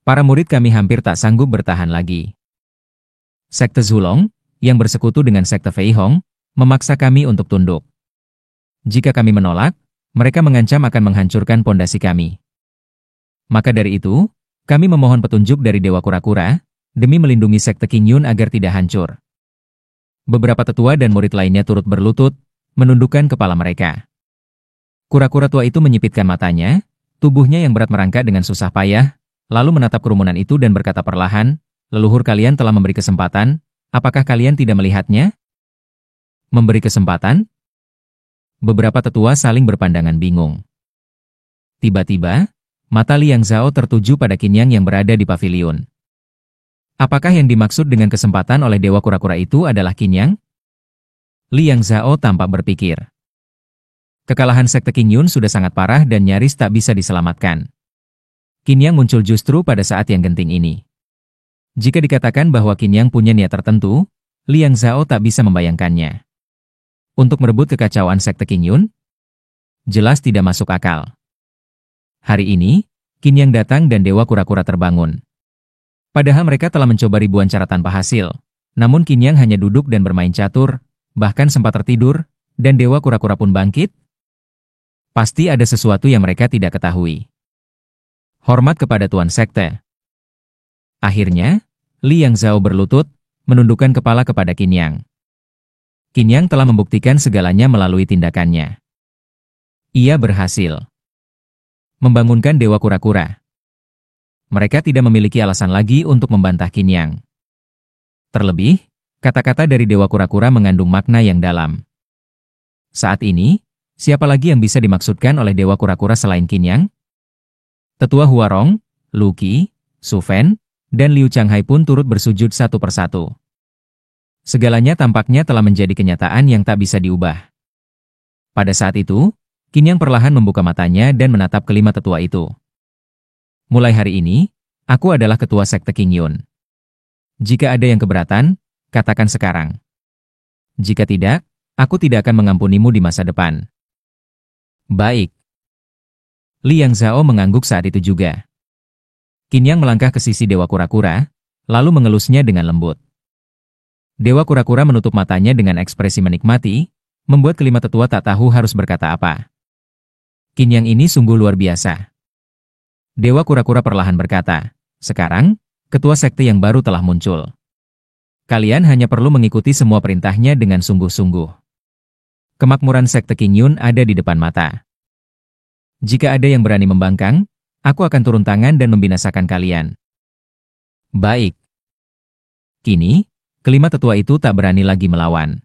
Para murid kami hampir tak sanggup bertahan lagi. Sekte Zulong, yang bersekutu dengan sekte Fei Hong, memaksa kami untuk tunduk. Jika kami menolak, mereka mengancam akan menghancurkan pondasi kami. Maka dari itu, kami memohon petunjuk dari Dewa Kura-Kura, demi melindungi sekte Qingyun agar tidak hancur. Beberapa tetua dan murid lainnya turut berlutut, menundukkan kepala mereka. Kura-kura tua itu menyipitkan matanya, tubuhnya yang berat merangkak dengan susah payah, lalu menatap kerumunan itu dan berkata perlahan, leluhur kalian telah memberi kesempatan, apakah kalian tidak melihatnya? Memberi kesempatan? Beberapa tetua saling berpandangan bingung. Tiba-tiba, mata Liang Zhao tertuju pada Qinyang yang berada di pavilion. Apakah yang dimaksud dengan kesempatan oleh Dewa Kura-Kura itu adalah Qinyang? Liang Zhao tampak berpikir. Kekalahan sekte Qingyun sudah sangat parah dan nyaris tak bisa diselamatkan. Qinyang muncul justru pada saat yang genting ini. Jika dikatakan bahwa Qinyang punya niat tertentu, Liang Zhao tak bisa membayangkannya. Untuk merebut kekacauan sekte Qingyun? Jelas tidak masuk akal. Hari ini, Qinyang datang dan Dewa Kura-Kura terbangun. Padahal mereka telah mencoba ribuan cara tanpa hasil, namun Qinyang hanya duduk dan bermain catur, bahkan sempat tertidur, dan Dewa Kura-Kura pun bangkit. Pasti ada sesuatu yang mereka tidak ketahui. Hormat kepada Tuan Sekte. Akhirnya, Liang Zhao berlutut, menundukkan kepala kepada Qinyang. Qinyang telah membuktikan segalanya melalui tindakannya. Ia berhasil membangunkan Dewa Kura-Kura. Mereka tidak memiliki alasan lagi untuk membantah Qinyang. Terlebih, kata-kata dari Dewa Kura-Kura mengandung makna yang dalam. Saat ini, siapa lagi yang bisa dimaksudkan oleh Dewa Kura-Kura selain Qinyang? Tetua Huarong, Lu Qi, Su Fen, dan Liu Changhai pun turut bersujud satu persatu. Segalanya tampaknya telah menjadi kenyataan yang tak bisa diubah. Pada saat itu, Qinyang perlahan membuka matanya dan menatap kelima tetua itu. Mulai hari ini, aku adalah ketua sekte Qingyun. Jika ada yang keberatan, katakan sekarang. Jika tidak, aku tidak akan mengampunimu di masa depan. Baik. Liang Zhao mengangguk saat itu juga. Qinyang melangkah ke sisi Dewa Kura-Kura, lalu mengelusnya dengan lembut. Dewa Kura-Kura menutup matanya dengan ekspresi menikmati, membuat kelima tetua tak tahu harus berkata apa. Qinyang ini sungguh luar biasa. Dewa Kura-Kura perlahan berkata, sekarang, ketua sekte yang baru telah muncul. Kalian hanya perlu mengikuti semua perintahnya dengan sungguh-sungguh. Kemakmuran sekte Qingyun ada di depan mata. Jika ada yang berani membangkang, aku akan turun tangan dan membinasakan kalian. Baik. Kini, kelima tetua itu tak berani lagi melawan.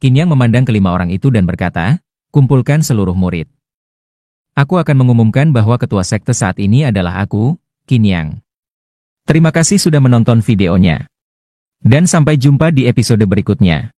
Qinyang memandang kelima orang itu dan berkata, kumpulkan seluruh murid. Aku akan mengumumkan bahwa ketua sekte saat ini adalah aku, Qinyang. Terima kasih sudah menonton videonya. Dan sampai jumpa di episode berikutnya.